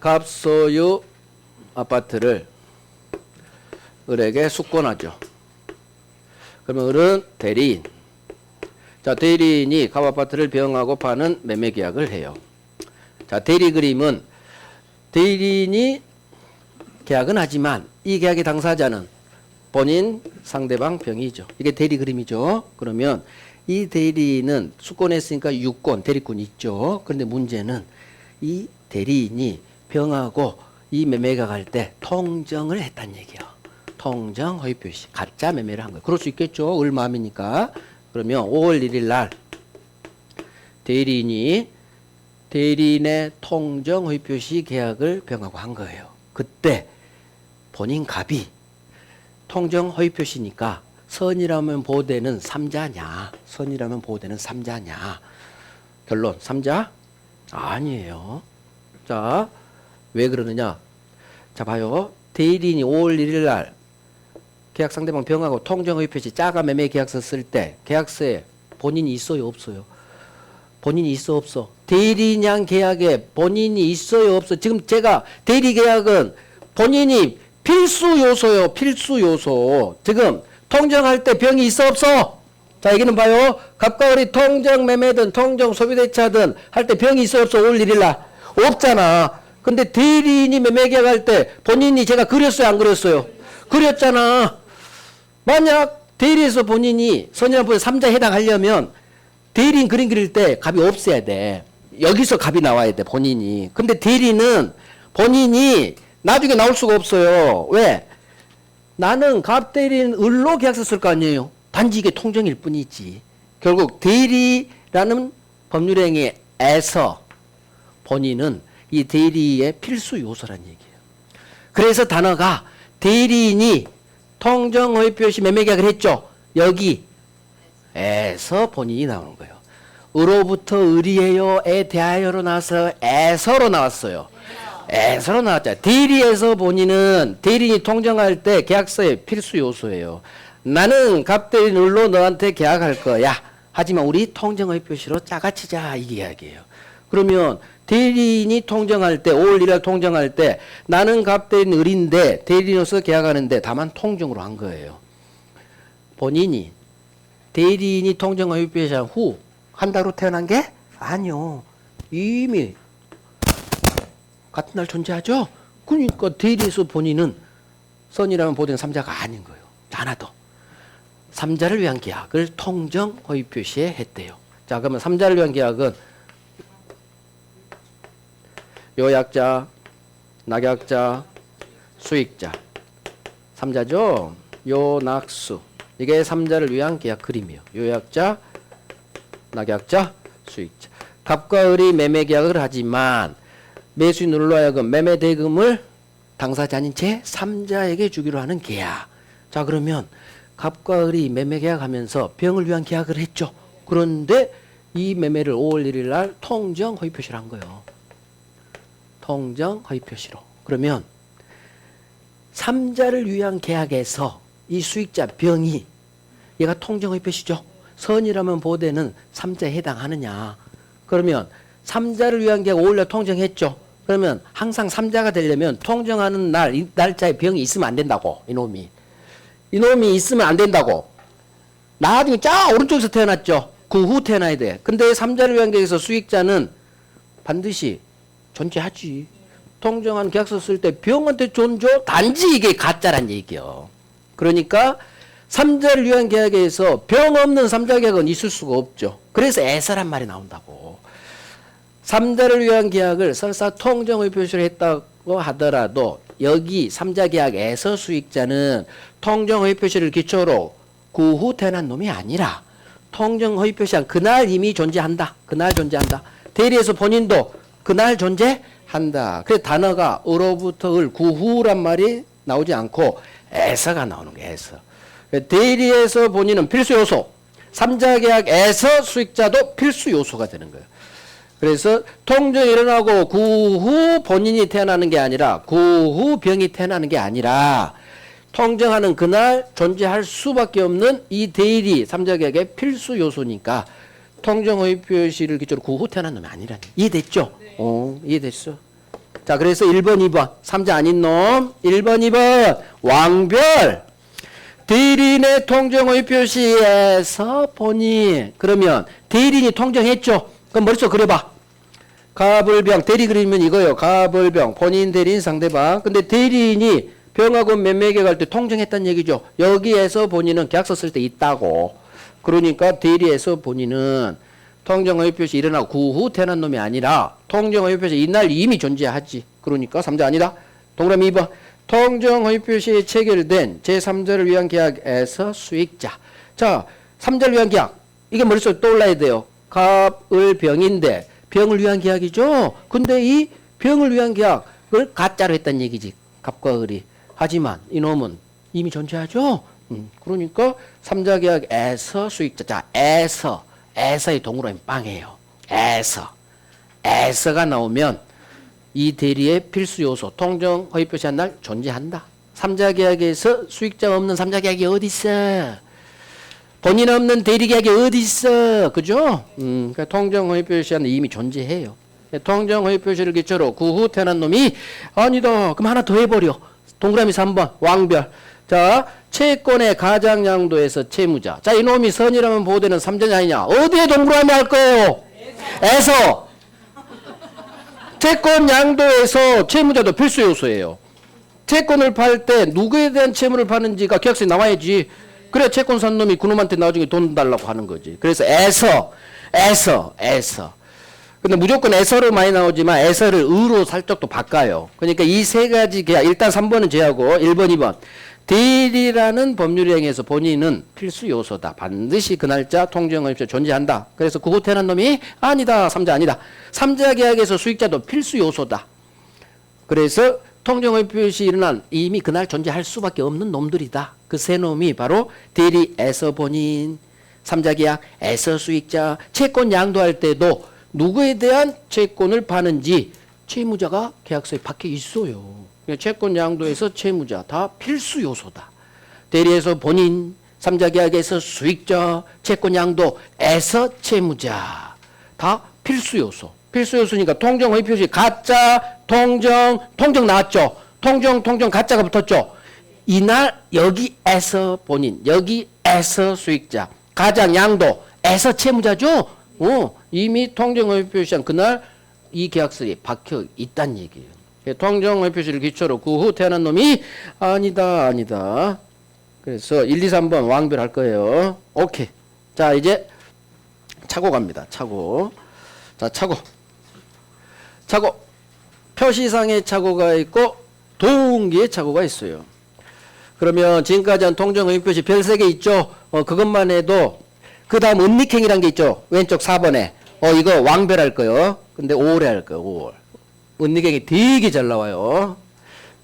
갑소유 아파트를 을에게 숙권하죠. 그러면 을은 대리인. 자, 대리인이 갑 아파트를 병하고 파는 매매 계약을 해요. 자, 대리 그림은 대리인이 계약은 하지만 이 계약의 당사자는 본인, 상대방, 병이죠. 이게 대리 그림이죠. 그러면 이 대리인은 숙권했으니까 유권, 대리권이 있죠. 그런데 문제는 이 대리인이 병하고 이 매매가 갈 때 통정을 했다는 얘기예요. 통정 허위 표시. 가짜 매매를 한 거예요. 그럴 수 있겠죠. 을 마음이니까. 그러면 5월 1일 날 대리인의 통정 허위 표시 계약을 병하고 한 거예요. 그때 본인 갑이 통정 허위 표시니까 선이라면 보호되는 3자냐? 선이라면 보호되는 3자냐? 결론 3자? 아니에요. 자, 왜 그러느냐? 자, 봐요. 대리인이 5월 1일 날 계약 상대방 병하고 통정 허위 표시 짜가 매매 계약서 쓸 때 계약서에 본인이 있어요, 없어요? 본인이 있어, 없어? 대리인양 계약에 본인이 있어요, 없어? 지금 제가 대리 계약은 본인이 필수 요소요, 필수 요소. 지금 통정할 때 병이 있어, 없어? 자, 여기는 봐요. 갑과 을이 통정 매매든 통정 소비대차든 할 때 병이 있어, 없어? 5월 1일 날 없잖아. 근데 대리인이 매매 계약할 때 본인이 제가 그렸어요, 안 그렸어요? 그렸잖아. 만약 대리에서 본인이 선이라는 부분에 3자에 해당하려면 대리인 그림 그릴 때 갑이 없어야 돼. 여기서 갑이 나와야 돼, 본인이. 근데 대리는 본인이 나중에 나올 수가 없어요. 왜? 나는 갑 대리인 을로 계약서 쓸 거 아니에요. 단지 이게 통정일 뿐이지. 결국 대리라는 법률행위에서 본인은 이 대리의 필수 요소란 얘기예요. 그래서 단어가 대리인이 통정 허위 표시 매매 계약을 했죠. 여기에서 본인이 나오는 거예요. 으로부터 을이에요. 에 대하여로 나와서 에서로 나왔어요. 에서로 나왔죠. 대리에서 본인은 대리인이 통정할 때 계약서의 필수 요소예요. 나는 갑대리인 을로 너한테 계약할 거야. 하지만 우리 통정 허위 표시로 짜가치자, 이 이야기예요. 그러면 대리인이 통정할 때 5월 1일 통정할 때 나는 갑대리인 을인데 대리인으로서 계약하는데 다만 통정으로 한 거예요. 본인이 대리인이 통정 허위 표시한 후 한 달 후 태어난 게 아니요. 이미 같은 날 존재하죠. 그러니까 대리에서 본인은 선이라면 보된 3자가 아닌 거예요. 하나 더. 3자를 위한 계약을 통정 허위 표시에 했대요. 자, 그러면 3자를 위한 계약은 요약자, 낙약자, 수익자. 3자죠. 요낙수. 이게 3자를 위한 계약 그림이에요. 요약자, 낙약자, 수익자. 갑과 을이 매매 계약을 하지만 매수인으로 하여금 매매 대금을 당사자인 제3자에게 주기로 하는 계약. 자, 그러면 갑과 을이 매매 계약하면서 병을 위한 계약을 했죠. 그런데 이 매매를 5월 1일 날 통정 허위 표시를 한 거예요. 통정 허위 표시로. 그러면 3자를 위한 계약에서 이 수익자 병이 얘가 통정 허위 표시죠. 선이라면 보대는 3자에 해당하느냐. 그러면 3자를 위한 계약 5일 날 통정했죠. 그러면 항상 3자가 되려면 통정하는 날, 이 날짜에 병이 있으면 안 된다고. 이놈이 있으면 안 된다고. 나중에 쫙 오른쪽에서 태어났죠. 그 후 태어나야 돼. 근데 3자를 위한 계약에서 수익자는 반드시 존재하지. 통정한 계약서 쓸 때 병한테 존재, 단지 이게 가짜란 얘기요. 그러니까 3자를 위한 계약에서 병 없는 3자 계약은 있을 수가 없죠. 그래서 애서란 말이 나온다고. 3자를 위한 계약을 설사 통정의 표시를 했다고 하더라도 여기 3자 계약에서 수익자는 통정의 표시를 기초로 그 후 태어난 놈이 아니라 통정 허위 표시한 그날 이미 존재한다. 그날 존재한다. 대리에서 본인도 그날 존재한다. 그래서 단어가 으로부터 을 구후란 말이 나오지 않고 에서가 나오는 거예요. 에서. 대리에서 본인은 필수 요소. 3자 계약에서 수익자도 필수 요소가 되는 거예요. 그래서 통정이 일어나고 그 후 본인이 태어나는 게 아니라 그 후 병이 태어나는 게 아니라 통정하는 그날 존재할 수밖에 없는 이 대리 3자 계약의 필수 요소니까 통정 허위 표시를 기초로 그 후 태어난 놈이 아니라니. 이해됐죠? 네. 이해됐어. 자, 그래서 1번, 2번 3자 아닌 놈. 1번, 2번 왕별 대리인의 통정 허위 표시에서 본인. 그러면 대리인이 통정했죠. 그럼 머릿속 그려봐. 갑을병 대리 그리면 이거요. 갑을병 본인 대리인 상대방. 근데 대리인이 병하고 매매 계약할 때 통정했다는 얘기죠. 여기에서 본인은 계약서 쓸 때 있다고. 그러니까 대리에서 본인은 통정 허위 표시 일어나고 그 후 태어난 놈이 아니라 통정 허위 표시 이날 이미 존재하지. 그러니까 3자 아니다. 동그라미 2번. 통정 허위 표시에 체결된 제3자를 위한 계약에서 수익자. 자, 3자를 위한 계약. 이게 머릿속에 떠올라야 돼요. 갑을 병인데 병을 위한 계약이죠. 근데 이 병을 위한 계약을 가짜로 했다는 얘기지. 갑과 을이. 하지만 이놈은 이미 존재하죠. 그러니까 3자 계약에서 수익자. 자, 에서의 동그라미 빵이에요. 에서가 나오면 이 대리의 필수 요소 통정 허위 표시한 날 존재한다. 3자 계약에서 수익자 없는 3자 계약이 어디 있어? 본인 없는 대리 계약이 어디 있어? 그죠? 그러니까 통정 허위 표시한 날 이미 존재해요. 통정 허위 표시를 기초로 그 후 태어난 놈이 아니다. 그럼 하나 더 해버려. 동그라미 3번 왕별. 자, 채권의 가장양도에서 채무자. 자, 이놈이 선이라면 보호되는 3자냐 아니냐. 어디에 동그라미 할 거예요? 에서. 채권 양도에서 채무자도 필수 요소예요. 채권을 팔 때 누구에 대한 채무를 파는지가 계약서에 나와야지. 그래 채권 산 놈이 그놈한테 나중에 돈 달라고 하는 거지. 그래서 에서. 근데 무조건 에서로 많이 나오지만 에서를 의로 살짝 또 바꿔요. 그러니까 이 세 가지 계약 일단 3번은 제하고 1번, 2번 대리라는 법률 행위에서 본인은 필수 요소다. 반드시 그 날짜 통정허위표시 존재한다. 그래서 그 후 태어난 놈이 아니다. 3자 아니다. 3자 계약에서 수익자도 필수 요소다. 그래서 통정허위표시 일어난 이미 그날 존재할 수밖에 없는 놈들이다. 그 세 놈이 바로 대리에서 본인, 3자 계약에서 수익자, 채권 양도할 때도 누구에 대한 채권을 파는지 채무자가 계약서에 박혀 있어요. 채권 양도에서 채무자 다 필수 요소다. 대리에서 본인, 3자 계약에서 수익자, 채권 양도에서 채무자 다 필수 요소. 필수 요소니까 통정 허위 표시 가짜, 통정 나왔죠. 통정 가짜가 붙었죠. 이날 여기에서 본인, 여기에서 수익자, 가장 양도에서 채무자죠. 이미 통정허위 표시한 그날 이 계약서에 박혀 있다는 얘기예요. 통정허위 표시를 기초로 그 후 태어난 놈이 아니다. 그래서 1, 2, 3번 왕별할 거예요. 오케이. 자, 이제 차고 갑니다. 차고. 자, 차고. 표시상의 차고가 있고 동기의 차고가 있어요. 그러면 지금까지 한 통정허위 표시 별 3개 있죠. 그것만 해도 그 다음 은닉행이라는 게 있죠. 왼쪽 4번에. 이거 왕별할 거요. 근데 5월에 할 거예요. 5월. 은닉행이 되게 잘 나와요.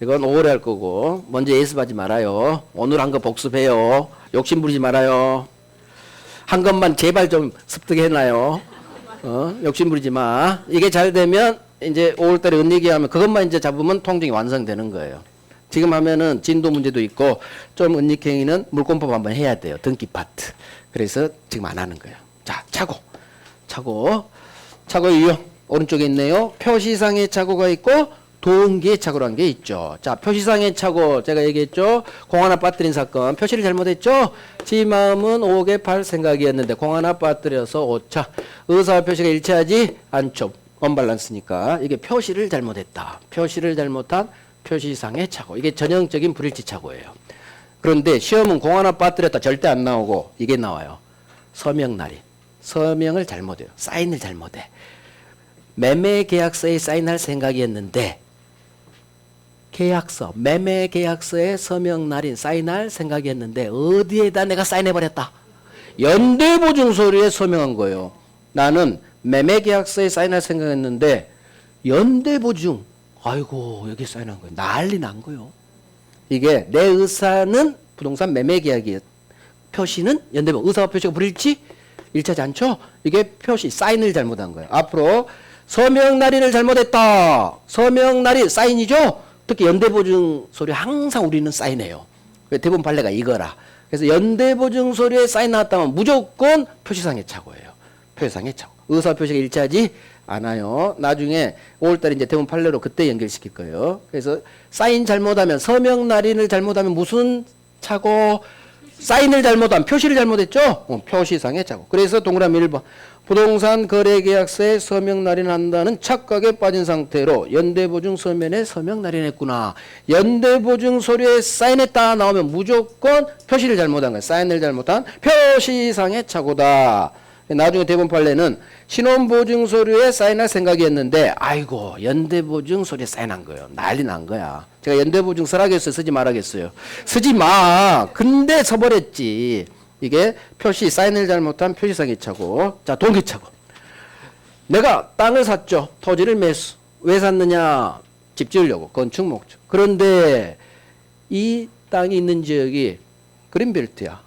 이건 오래 할 거고 먼저 예습하지 말아요. 오늘 한 거 복습해요. 욕심 부리지 말아요. 한 것만 제발 좀 습득해 놔요. 욕심 부리지 마. 이게 잘 되면 이제 5월달에 은닉이 하면 그것만 이제 잡으면 통증이 완성되는 거예요. 지금 하면은 진도 문제도 있고 좀 은닉행위는 물권법 한번 해야 돼요. 등기 파트. 그래서 지금 안 하는 거예요. 자, 차고 유형 오른쪽에 있네요. 표시상의 착오가 있고 동기의 착오라는 게 있죠. 자, 표시상의 착오 제가 얘기했죠. 공 하나 빠뜨린 사건. 표시를 잘못했죠. 지 마음은 5개 8 생각이었는데 공 하나 빠뜨려서 5차. 의사와 표시가 일치하지 않죠. 언밸런스니까 이게 표시를 잘못했다. 표시를 잘못한 표시상의 착오. 이게 전형적인 불일치 착오예요. 그런데 시험은 공 하나 빠뜨렸다 절대 안 나오고 이게 나와요. 서명 날인. 서명을 잘못해요. 사인을 잘못해. 매매 계약서에 사인할 생각이었는데 계약서, 매매 계약서에 서명 날인 사인할 생각이었는데 어디에다 내가 사인해버렸다. 연대보증 서류에 서명한 거예요. 나는 매매 계약서에 사인할 생각했는데 연대보증, 아이고 여기 사인한 거예요. 난리 난 거예요. 이게 내 의사는 부동산 매매 계약이에요. 표시는 연대보증, 의사와 표시가 불일치? 일치하지 않죠? 이게 표시, 사인을 잘못한 거예요. 앞으로 서명 날인을 잘못했다. 서명 날인 사인이죠? 특히 연대보증 서류 항상 우리는 사인해요. 대부분 판례가 이거라. 그래서 연대보증 서류에 사인 나왔다면 무조건 표시상의 착오예요. 표시상의 착오. 의사 표시가 일치하지 않아요. 나중에 5월달에 이제 대부분 판례로 그때 연결시킬 거예요. 그래서 사인 잘못하면 서명 날인을 잘못하면 무슨 착오? 사인을 잘못하면 표시를 잘못했죠? 표시상의 착오. 그래서 동그라미 1번. 부동산 거래계약서에 서명 날인한다는 착각에 빠진 상태로 연대보증 서면에 서명 날인했구나. 연대보증 서류에 사인했다 나오면 무조건 표시를 잘못한 거예요. 사인을 잘못한 표시상의 착오다. 나중에 대부분 판례는 신원보증 서류에 사인할 생각이었는데 아이고 연대보증 서류에 사인한 거예요. 난리 난 거야. 제가 연대보증 쓰라겠어요? 쓰지 말라겠어요? 쓰지 마. 근데 써버렸지. 이게 표시, 사인을 잘못한 표시상의 착오. 자, 동기착오. 내가 땅을 샀죠. 토지를 매수. 왜 샀느냐? 집 지으려고. 건축 목적. 그런데 이 땅이 있는 지역이 그린벨트야.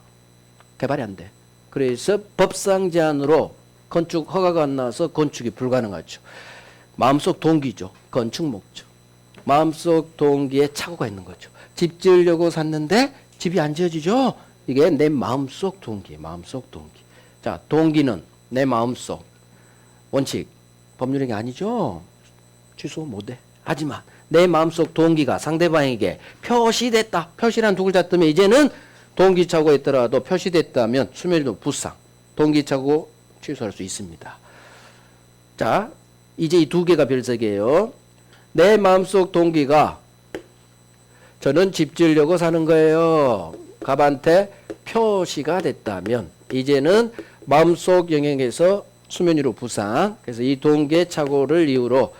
개발이 안 돼. 그래서 법상 제한으로 건축 허가가 안 나와서 건축이 불가능하죠. 마음속 동기죠. 건축 목적. 마음속 동기에 착오가 있는 거죠. 집 지으려고 샀는데 집이 안 지어지죠. 이게 내 마음속 동기, 마음속 동기. 자, 동기는 내 마음속. 원칙, 법률행위 아니죠? 취소 못해. 하지만 내 마음속 동기가 상대방에게 표시됐다. 표시란 두 글자 뜨면 이제는 동기착오가 있더라도 표시됐다면 수멸도 부상. 동기착오 취소할 수 있습니다. 자, 이제 이 두 개가 별석이에요. 내 마음속 동기가 저는 집 지으려고 사는 거예요. 갑한테 표시가 됐다면 이제는 마음속 영역에서 수면위로 부상. 그래서 이 동계 착오를 이유로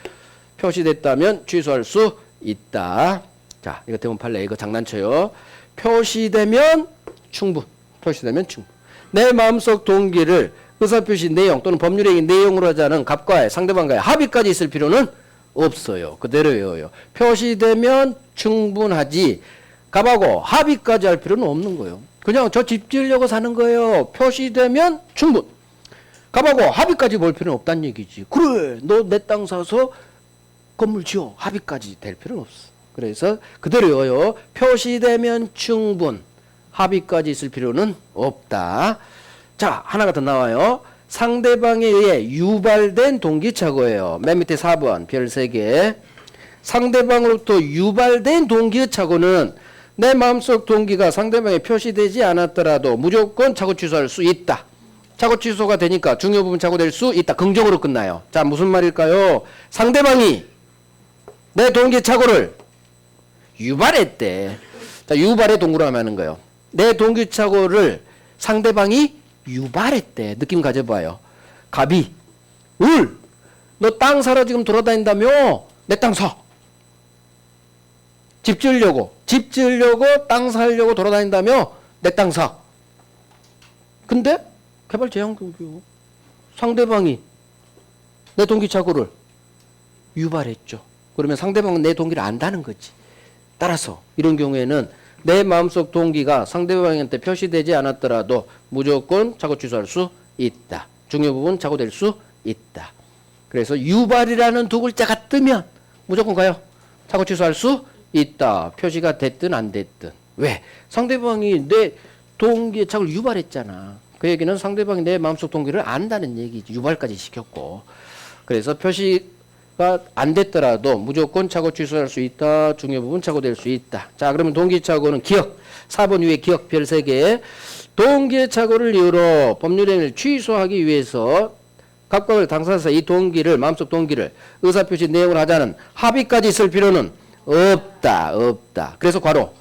표시됐다면 취소할 수 있다. 자, 이거 대본 판례 이거 장난쳐요. 표시되면 충분. 표시되면 충분. 내 마음속 동기를 의사표시 내용 또는 법률행위 내용으로 하자는 갑과의 상대방과의 합의까지 있을 필요는 없어요. 그대로 외워요. 표시되면 충분하지 갑하고 합의까지 할 필요는 없는 거예요. 그냥 저 집 지으려고 사는 거예요. 표시되면 충분. 갑하고 합의까지 볼 필요는 없다는 얘기지. 그래 너 내 땅 사서 건물 지어. 합의까지 될 필요는 없어. 그래서 그대로 외워요. 표시되면 충분. 합의까지 있을 필요는 없다. 자, 하나가 더 나와요. 상대방에 의해 유발된 동기착오예요. 맨 밑에 4번 별 3개. 상대방으로부터 유발된 동기착오는 내 마음속 동기가 상대방에 표시되지 않았더라도 무조건 착오 취소할 수 있다. 착오 취소가 되니까 중요 부분 착오될 수 있다. 긍정으로 끝나요. 자, 무슨 말일까요? 상대방이 내 동기 착오를 유발했대. 자, 유발의 동그라미 하는 거예요. 내 동기 착오를 상대방이 유발했대. 느낌 가져봐요. 갑이 을! 너 땅 사러 지금 돌아다닌다며? 내 땅 사. 집 지으려고 땅 사려고 돌아다닌다며? 내 땅 사. 근데 개발 제한 금지요. 상대방이 내 동기 착오를 유발했죠. 그러면 상대방은 내 동기를 안다는 거지. 따라서 이런 경우에는 내 마음속 동기가 상대방한테 표시되지 않았더라도 무조건 착오 취소할 수 있다. 중요 부분 착오될 수 있다. 그래서 유발이라는 두 글자가 뜨면 무조건 가요. 착오 취소할 수 있다. 표시가 됐든 안 됐든. 왜? 상대방이 내 동기의 착오를 유발했잖아. 그 얘기는 상대방이 내 마음속 동기를 안다는 얘기지. 유발까지 시켰고. 그래서 표시가 안 됐더라도 무조건 착오 취소할 수 있다. 중요 부분 착오될 수 있다. 자, 그러면 동기 착오는 기억. 4번 위에 기억 별 3개. 동기의 착오를 이유로 법률행위를 취소하기 위해서 각각의 당사자 이 동기를 마음속 동기를 의사표시 내용을 하자는 합의까지 있을 필요는 없다. 그래서 괄호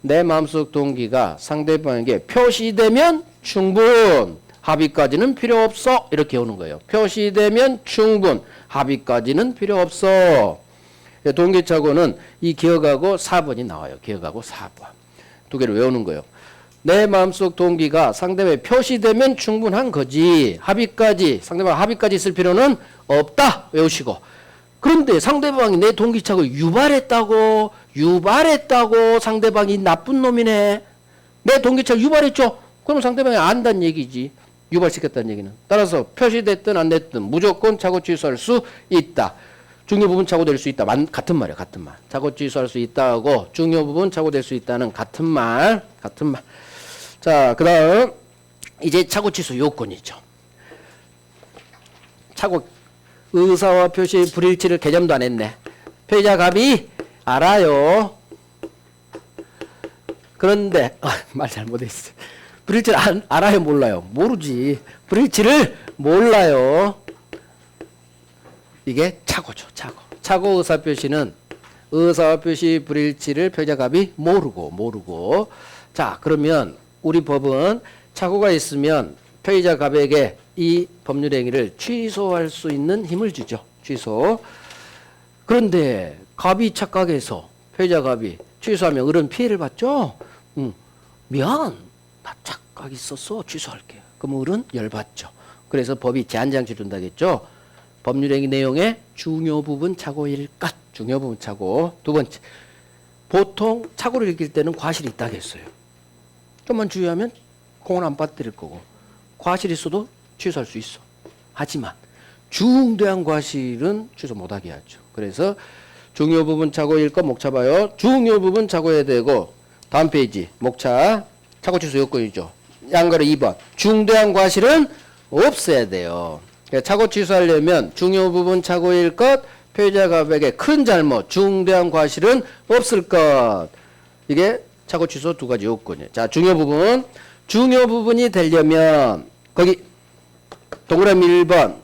내 마음속 동기가 상대방에게 표시되면 충분, 합의까지는 필요 없어. 이렇게 오는 거예요. 표시되면 충분, 합의까지는 필요 없어. 동기착오는 이 기억하고 4번이 나와요. 기억하고 4번. 두 개를 외우는 거예요. 내 마음속 동기가 상대방에 표시되면 충분한 거지. 합의까지, 상대방 합의까지 있을 필요는 없다. 외우시고. 그런데 상대방이 내 동기착오를 유발했다고 상대방이 나쁜 놈이네. 내 동기착오 유발했죠? 그럼 상대방이 안다는 얘기지. 유발시켰다는 얘기는. 따라서 표시됐든 안 됐든 무조건 착오 취소할 수 있다. 중요 부분 착오될 수 있다. 같은 말이야. 같은 말. 착오 취소할 수 있다고 중요 부분 착오될 수 있다는 같은 말. 자, 그 다음 이제 착오 취소 요건이죠. 착오 의사와 표시의 불일치를 개념도 안 했네. 피해자 갑이 알아요. 그런데 말 잘못했어. 불일치를 알아요, 몰라요? 모르지. 불일치를 몰라요. 이게 착오죠. 착오 의사표시는 의사와 표시 불일치를 피해자 갑이 모르고. 자, 그러면 우리 법은 착오가 있으면 피해자 갑에게 이 법률 행위를 취소할 수 있는 힘을 주죠. 취소. 그런데 갑이 착각해서 피해자 갑이 취소하면 을은 피해를 받죠. 미안, 나 착각 있었어. 취소할게. 그럼 을은 열받죠. 그래서 법이 제한장치 준다겠죠. 법률 행위 내용의 중요 부분 착오일 것. 중요 부분 착오. 두 번째, 보통 착오를 읽을 때는 과실이 있다겠어요. 좀만 주의하면 공은 안 빠뜨릴 거고, 과실이 있어도 취소할 수 있어. 하지만 중대한 과실은 취소 못하게 하죠. 그래서 중요 부분 착오일 것 목차 봐요. 중요 부분 착오해야 되고, 다음 페이지 목차 착오 취소 요건이죠. 양가로 2번. 중대한 과실은 없어야 돼요. 착오 취소하려면 중요 부분 착오일 것, 피해자 갑에게 큰 잘못, 중대한 과실은 없을 것. 이게 착오 취소 두 가지 요건이에요. 자, 중요 부분이 되려면 거기 동그라미 1번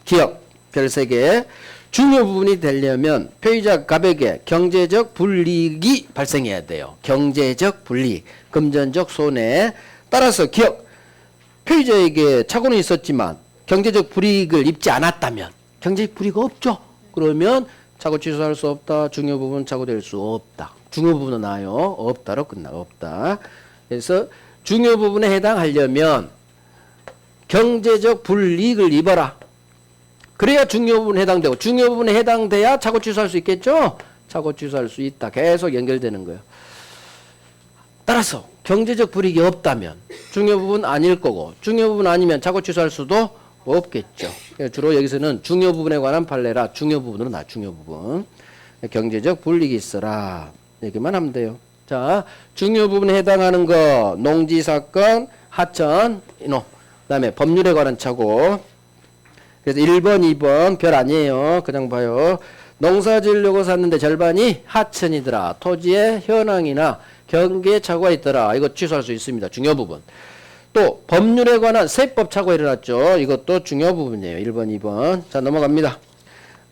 기억 별 3개. 중요 부분이 되려면 피해자 갑에게 경제적 불이익이 발생해야 돼요. 경제적 불이익, 금전적 손해. 따라서 기억, 피해자에게 착오는 있었지만 경제적 불이익을 입지 않았다면, 경제적 불이익 없죠? 그러면 착오 취소할 수 없다. 중요 부분 착오될 수 없다. 중요 부분은 나요. 없다로 없다. 그래서 중요 부분에 해당하려면 경제적 불이익을 입어라. 그래야 중요 부분에 해당되고, 중요 부분에 해당돼야 착오 취소할 수 있겠죠? 착오 취소할 수 있다. 계속 연결되는 거예요. 따라서 경제적 불이익이 없다면 중요 부분 아닐 거고, 중요 부분 아니면 착오 취소할 수도 없겠죠. 주로 여기서는 중요 부분에 관한 판례라 중요 부분으로 중요 부분. 경제적 불이익이 있어라. 얘기만 하면 돼요. 자, 중요 부분에 해당하는 거 농지사건, 하천, 그 다음에 법률에 관한 착오. 그래서 1번, 2번 별 아니에요. 그냥 봐요. 농사 지으려고 샀는데 절반이 하천이더라. 토지의 현황이나 경계에 착오가 있더라. 이거 취소할 수 있습니다. 중요 부분. 또 법률에 관한 세법 착오가 일어났죠. 이것도 중요 부분이에요. 1번, 2번. 자, 넘어갑니다.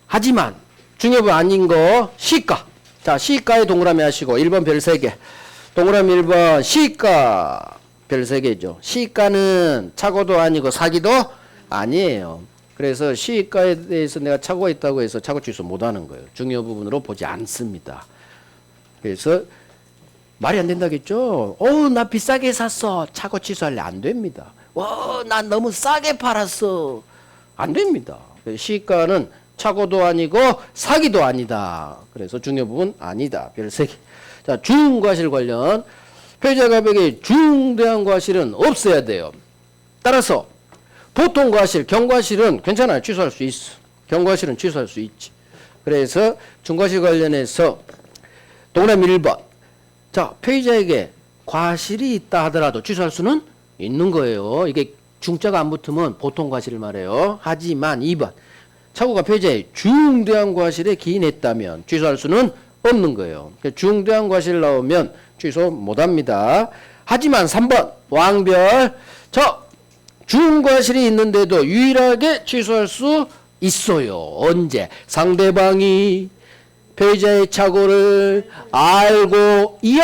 하지만 중요 부분 아닌 거 시가. 자, 시가에 동그라미 하시고 1번 별 3개. 동그라미 1번 시가 별 3개죠. 시가는 착오도 아니고 사기도 아니에요. 그래서 시가에 대해서 내가 착오가 있다고 해서 착오 취소 못하는 거예요. 중요 부분으로 보지 않습니다. 그래서 말이 안 된다겠죠. 나 비싸게 샀어. 착오 취소할래. 안 됩니다. 난 너무 싸게 팔았어. 안 됩니다. 시가는 착오도 아니고 사기도 아니다. 그래서 중요 부분 아니다. 별 3개. 자, 중과실 관련 피해자 갑에게 중대한 과실은 없어야 돼요. 따라서 보통 과실, 경과실은 괜찮아요. 취소할 수 있어. 경과실은 취소할 수 있지. 그래서 중과실 관련해서 동그라미 1번. 자, 피해자에게 과실이 있다 하더라도 취소할 수는 있는 거예요. 이게 중자가 안 붙으면 보통 과실을 말해요. 하지만 2번. 착오가 피해자의 중대한 과실에 기인했다면 취소할 수는 없는 거예요. 중대한 과실 나오면 취소 못합니다. 하지만 3번 왕별. 저 중과실이 있는데도 유일하게 취소할 수 있어요. 언제? 상대방이 피해자의 착오를 알고 이용.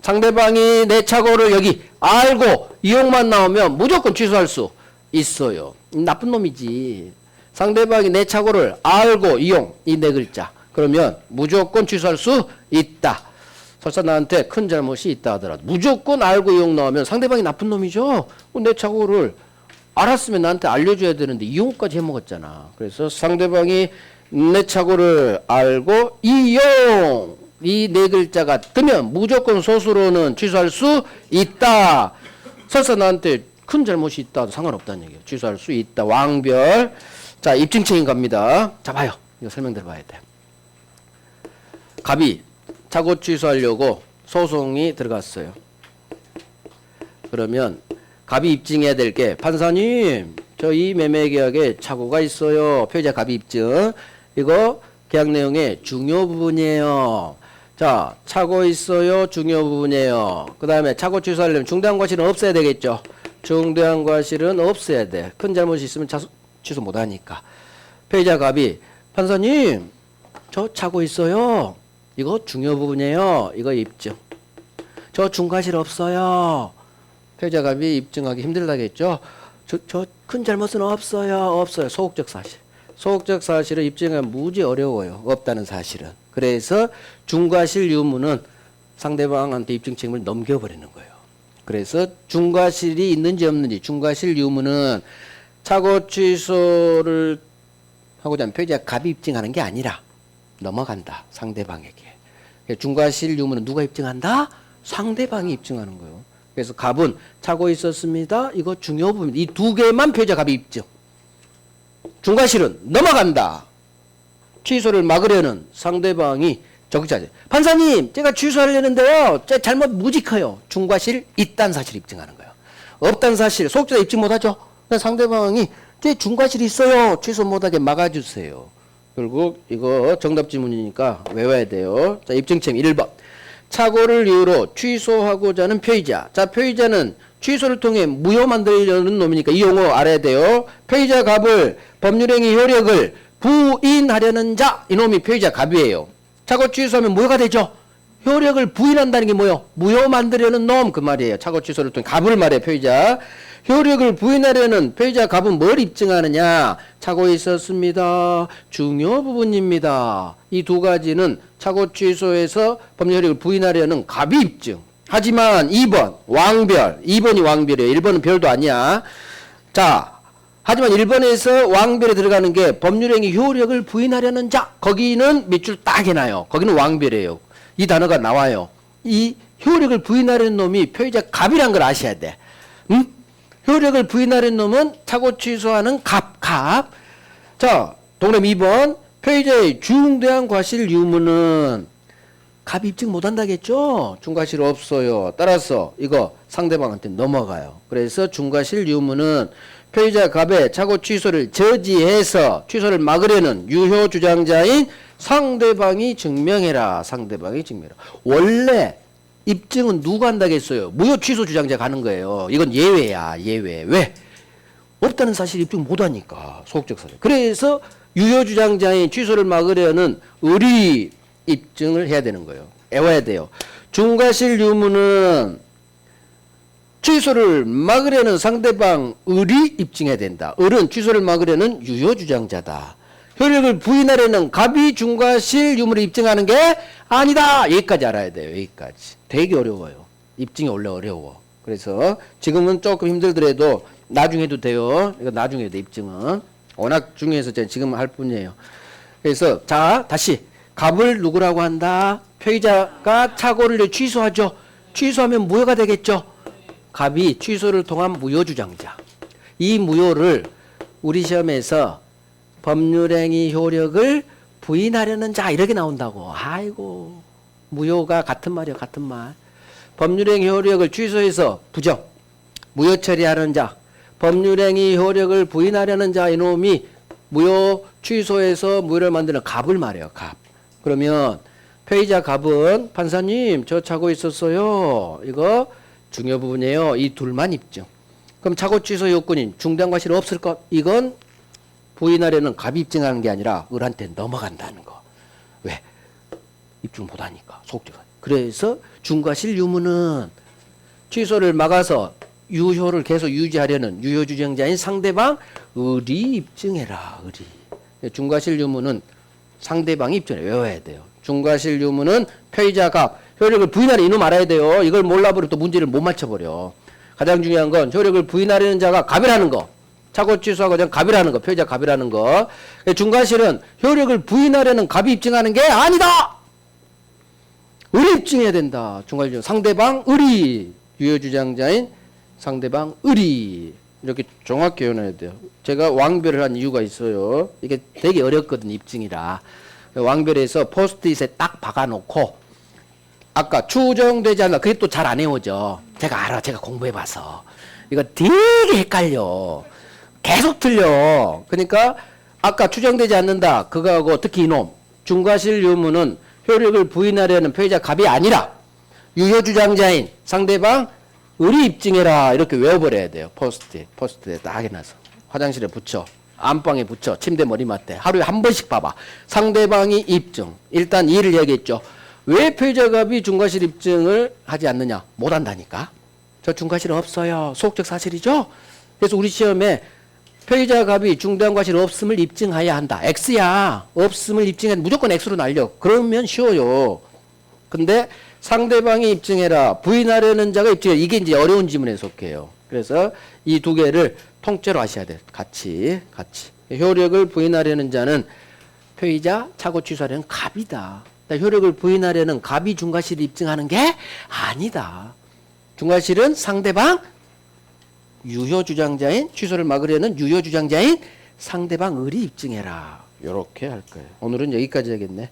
상대방이 내 착오를 여기 알고 이용만 나오면 무조건 취소할 수 있어요. 나쁜 놈이지. 상대방이 내 착오를 알고 이용 이 네 글자. 그러면 무조건 취소할 수 있다. 설사 나한테 큰 잘못이 있다 하더라도 무조건 알고 이용 나오면 상대방이 나쁜 놈이죠. 내 착오를 알았으면 나한테 알려줘야 되는데 이용까지 해먹었잖아. 그래서 상대방이 내 착오를 알고 이용 이 네 글자가 뜨면 무조건 소수로는 취소할 수 있다. 설사 나한테 큰 잘못이 있다도 상관없다는 얘기예요. 취소할 수 있다. 왕별. 자, 입증책임 갑니다. 자, 봐요. 이거 설명 들어봐야 돼. 갑이 착오 취소하려고 소송이 들어갔어요. 그러면 갑이 입증해야 될 게 판사님 저 이 매매계약에 착오가 있어요. 피해자 갑이 입증. 이거 계약 내용의 중요 부분이에요. 자, 착오 있어요. 중요 부분이에요. 그 다음에 착오 취소하려면 중대한 과실은 없어야 되겠죠. 중대한 과실은 없어야 돼. 큰 잘못이 있으면 취소 못하니까. 피해자 갑이 판사님 저 착오 있어요. 이거 중요 부분이에요. 이거 입증. 저 중과실 없어요. 피해자 갑이 입증하기 힘들다겠죠. 저 큰 잘못은 없어요. 소극적 사실. 소극적 사실을 입증하면 무지 어려워요. 없다는 사실은. 그래서 중과실 유무는 상대방한테 입증 책임을 넘겨버리는 거예요. 그래서 중과실이 있는지 없는지 중과실 유무는 착오 취소를 하고자 하면 피해자 갑이 입증하는 게 아니라 넘어간다. 상대방에게. 중과실 유무는 누가 입증한다? 상대방이 입증하는 거예요. 그래서 갑은 착오 있었습니다. 이거 중요 부분. 이 두 개만 피해자 갑이 입증. 중과실은 넘어간다. 취소를 막으려는 상대방이 적극자지. 판사님, 제가 취소하려는데요. 제 잘못 무지 커요. 중과실 있다는 사실 입증하는 거예요. 없다는 사실 소극자가 입증 못하죠. 상대방이 제 중과실 있어요. 취소 못하게 막아주세요. 결국 이거 정답 지문이니까 외워야 돼요. 자, 입증책 1번. 착오를 이유로 취소하고자 하는 피의자. 자, 피의자는 취소를 통해 무효 만들려는 놈이니까 이 용어 알아야 돼요. 피의자 갑을 법률행위 효력을 부인하려는 자. 이놈이 피의자 갑이에요. 착오 취소하면 무효가 되죠. 효력을 부인한다는 게 뭐요? 무효 만들려는 놈 그 말이에요. 착오 취소를 통해 갑을 말해요. 피의자. 효력을 부인하려는 피해자 갑은 뭘 입증하느냐? 착오 있었습니다. 중요 부분입니다. 이 두 가지는 착오 취소에서 법률 효력을 부인하려는 갑이 입증. 하지만 2번 왕별. 2번이 왕별이에요. 1번은 별도 아니야. 자, 하지만 1번에서 왕별에 들어가는 게 법률행위 효력을 부인하려는 자. 거기는 밑줄 딱 해놔요. 거기는 왕별이에요. 이 단어가 나와요. 이 효력을 부인하려는 놈이 피해자 갑이란 걸 아셔야 돼. 응? 효력을 부인하려는 놈은 착오 취소하는 갑. 자, 동그라미 2번. 피해자의 중대한 과실 유무는 갑 입증 못한다겠죠? 중과실 없어요. 따라서 이거 상대방한테 넘어가요. 그래서 중과실 유무는 피해자 갑의 착오 취소를 저지해서 취소를 막으려는 유효 주장자인 상대방이 증명해라. 상대방이 증명해라. 원래 입증은 누가 한다겠어요? 무효 취소 주장자가 하는 거예요. 이건 예외야. 예외. 왜? 없다는 사실 입증 못하니까. 소극적 사실. 그래서 유효 주장자인 취소를 막으려는 의리 입증을 해야 되는 거예요. 외워야 돼요. 중과실 유무는 취소를 막으려는 상대방 의리 입증해야 된다. 을은 취소를 막으려는 유효 주장자다. 효력을 부인하려는 갑이 중과실 유무를 입증하는 게 아니다. 여기까지 알아야 돼요. 여기까지. 되게 어려워요. 입증이 원래 어려워. 그래서 지금은 조금 힘들더라도 나중에 해도 돼요. 이거 나중에 해도 돼, 입증은. 워낙 중요해서 제가 지금 할 뿐이에요. 그래서 자 다시 값을 누구라고 한다? 표의자가 착오를 취소하죠. 취소하면 무효가 되겠죠. 값이 취소를 통한 무효주장자. 이 무효를 우리 시험에서 법률행위 효력을 부인하려는 자 이렇게 나온다고. 아이고 무효가 같은 말이야 같은 말. 법률행위 효력을 취소해서 부정 무효 처리하는 자, 법률행위 효력을 부인하려는 자 이놈이 무효 취소해서 무효를 만드는 갑을 말해요. 갑. 그러면 피의자 갑은 판사님 저 차고 있었어요. 이거 중요 부분이에요. 이 둘만 입증. 그럼 차고 취소 요건인 중단과실 없을 것. 이건 부인하려는 갑이 입증하는 게 아니라 을한테 넘어간다는 거. 왜? 입증 못하니까 속죄가. 그래서 중과실 유무는 취소를 막아서 유효를 계속 유지하려는 유효주장자인 상대방 을이 입증해라. 을이. 중과실 유무는 상대방이 입증해 외워야 돼요. 중과실 유무는 피의자 갑 효력을 부인하는 이놈 알아야 돼요. 이걸 몰라버리면 또 문제를 못 맞춰버려. 가장 중요한 건 효력을 부인하려는 자가 갑이라는 거. 착오 취소하고 전 갑이라는 거. 피의자 갑이라는 거. 중과실은 효력을 부인하려는 갑이 입증하는 게 아니다. 을이 입증해야 된다. 중과실 상대방 을이 유효주장자인 상대방 을이 이렇게 정확히 표현해야 돼요. 제가 왕별을 한 이유가 있어요. 이게 되게 어렵거든 입증이라. 왕별에서 포스트잇에 딱 박아놓고 아까 추정되지 않나 그게 또 잘 안 외워져. 제가 알아. 제가 공부해봐서 이거 되게 헷갈려. 계속 틀려. 그러니까 아까 추정되지 않는다 그거하고 특히 이놈 중과실 유무는 효력을 부인하려는 피의자 갑이 아니라 유효주장자인 상대방 을이 입증해라 이렇게 외워버려야 돼요. 포스트에 딱 해놔서 화장실에 붙여 안방에 붙여 침대 머리맡에 하루에 한 번씩 봐봐. 상대방이 입증. 일단 이를 얘기했죠. 왜 피의자 갑이 중과실 입증을 하지 않느냐? 못한다니까. 저 중과실 없어요. 소극적 사실이죠. 그래서 우리 시험에 피의자 갑이 중단과실 없음을 입증해야 한다. X야. 없음을 입증해 무조건 X로 날려. 그러면 쉬워요. 근데 상대방이 입증해라. 부인하려는 자가 입증해. 이게 이제 어려운 지문에 속해요. 그래서 이 두 개를 통째로 하셔야 돼요. 같이. 효력을 부인하려는 자는 피의자, 착오 취소하려는 갑이다. 효력을 부인하려는 갑이 중과실을 입증하는 게 아니다. 중과실은 상대방 유효주장자인 취소를 막으려는 유효주장자인 상대방 을이 입증해라. 요렇게 할 거예요. 오늘은 여기까지 하겠네.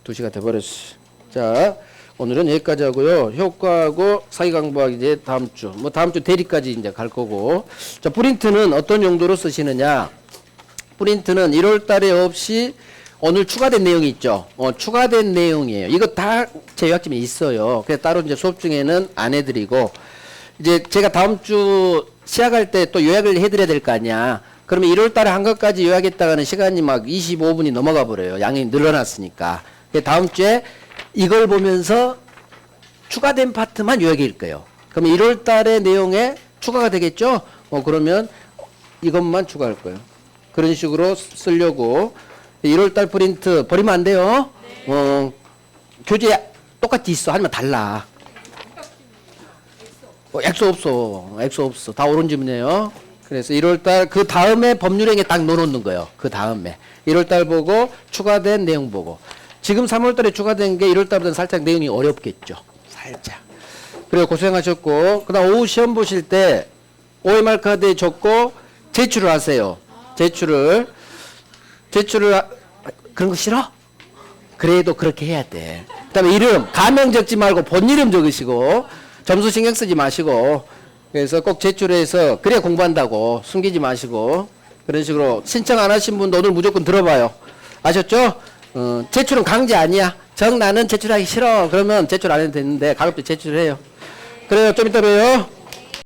2시가 돼버렸어. 자, 오늘은 여기까지 하고요. 효과하고 사기강부학 이제 다음 주, 다음 주 대리까지 이제 갈 거고. 자, 프린트는 어떤 용도로 쓰시느냐? 프린트는 1월 달에 없이 오늘 추가된 내용이 있죠. 추가된 내용이에요. 이거 다 제 요약집에 있어요. 그래서 따로 이제 수업 중에는 안 해드리고, 이제 제가 다음 주 시작할 때 또 요약을 해드려야 될 거 아니야. 그러면 1월 달에 한 것까지 요약했다가는 시간이 막 25분이 넘어가 버려요. 양이 늘어났으니까. 다음 주에 이걸 보면서 추가된 파트만 요약일 거예요. 그러면 1월 달의 내용에 추가가 되겠죠? 그러면 이것만 추가할 거예요. 그런 식으로 쓰려고. 1월 달 프린트 버리면 안 돼요. 교재 똑같이 있어. 하지만 달라. 엑소 없어. 다 옳은 질문이에요. 그래서 1월달 그 다음에 법률행위에 딱 넣어놓는 거예요. 그 다음에 1월달 보고 추가된 내용 보고. 지금 3월달에 추가된 게 1월달보다는 살짝 내용이 어렵겠죠. 살짝. 그리고 고생하셨고, 그다음 오후 시험 보실 때 OMR 카드에 적고 제출을 하세요. 제출을 그런 거 싫어? 그래도 그렇게 해야 돼. 그다음에 이름 가명 적지 말고 본 이름 적으시고. 점수 신경 쓰지 마시고, 그래서 꼭 제출해서 그래야 공부한다고 숨기지 마시고. 그런 식으로 신청 안 하신 분도 오늘 무조건 들어봐요. 아셨죠? 제출은 강제 아니야. 나는 제출하기 싫어 그러면 제출 안 해도 되는데 가급적 제출해요. 그래요. 좀 이따 봬요.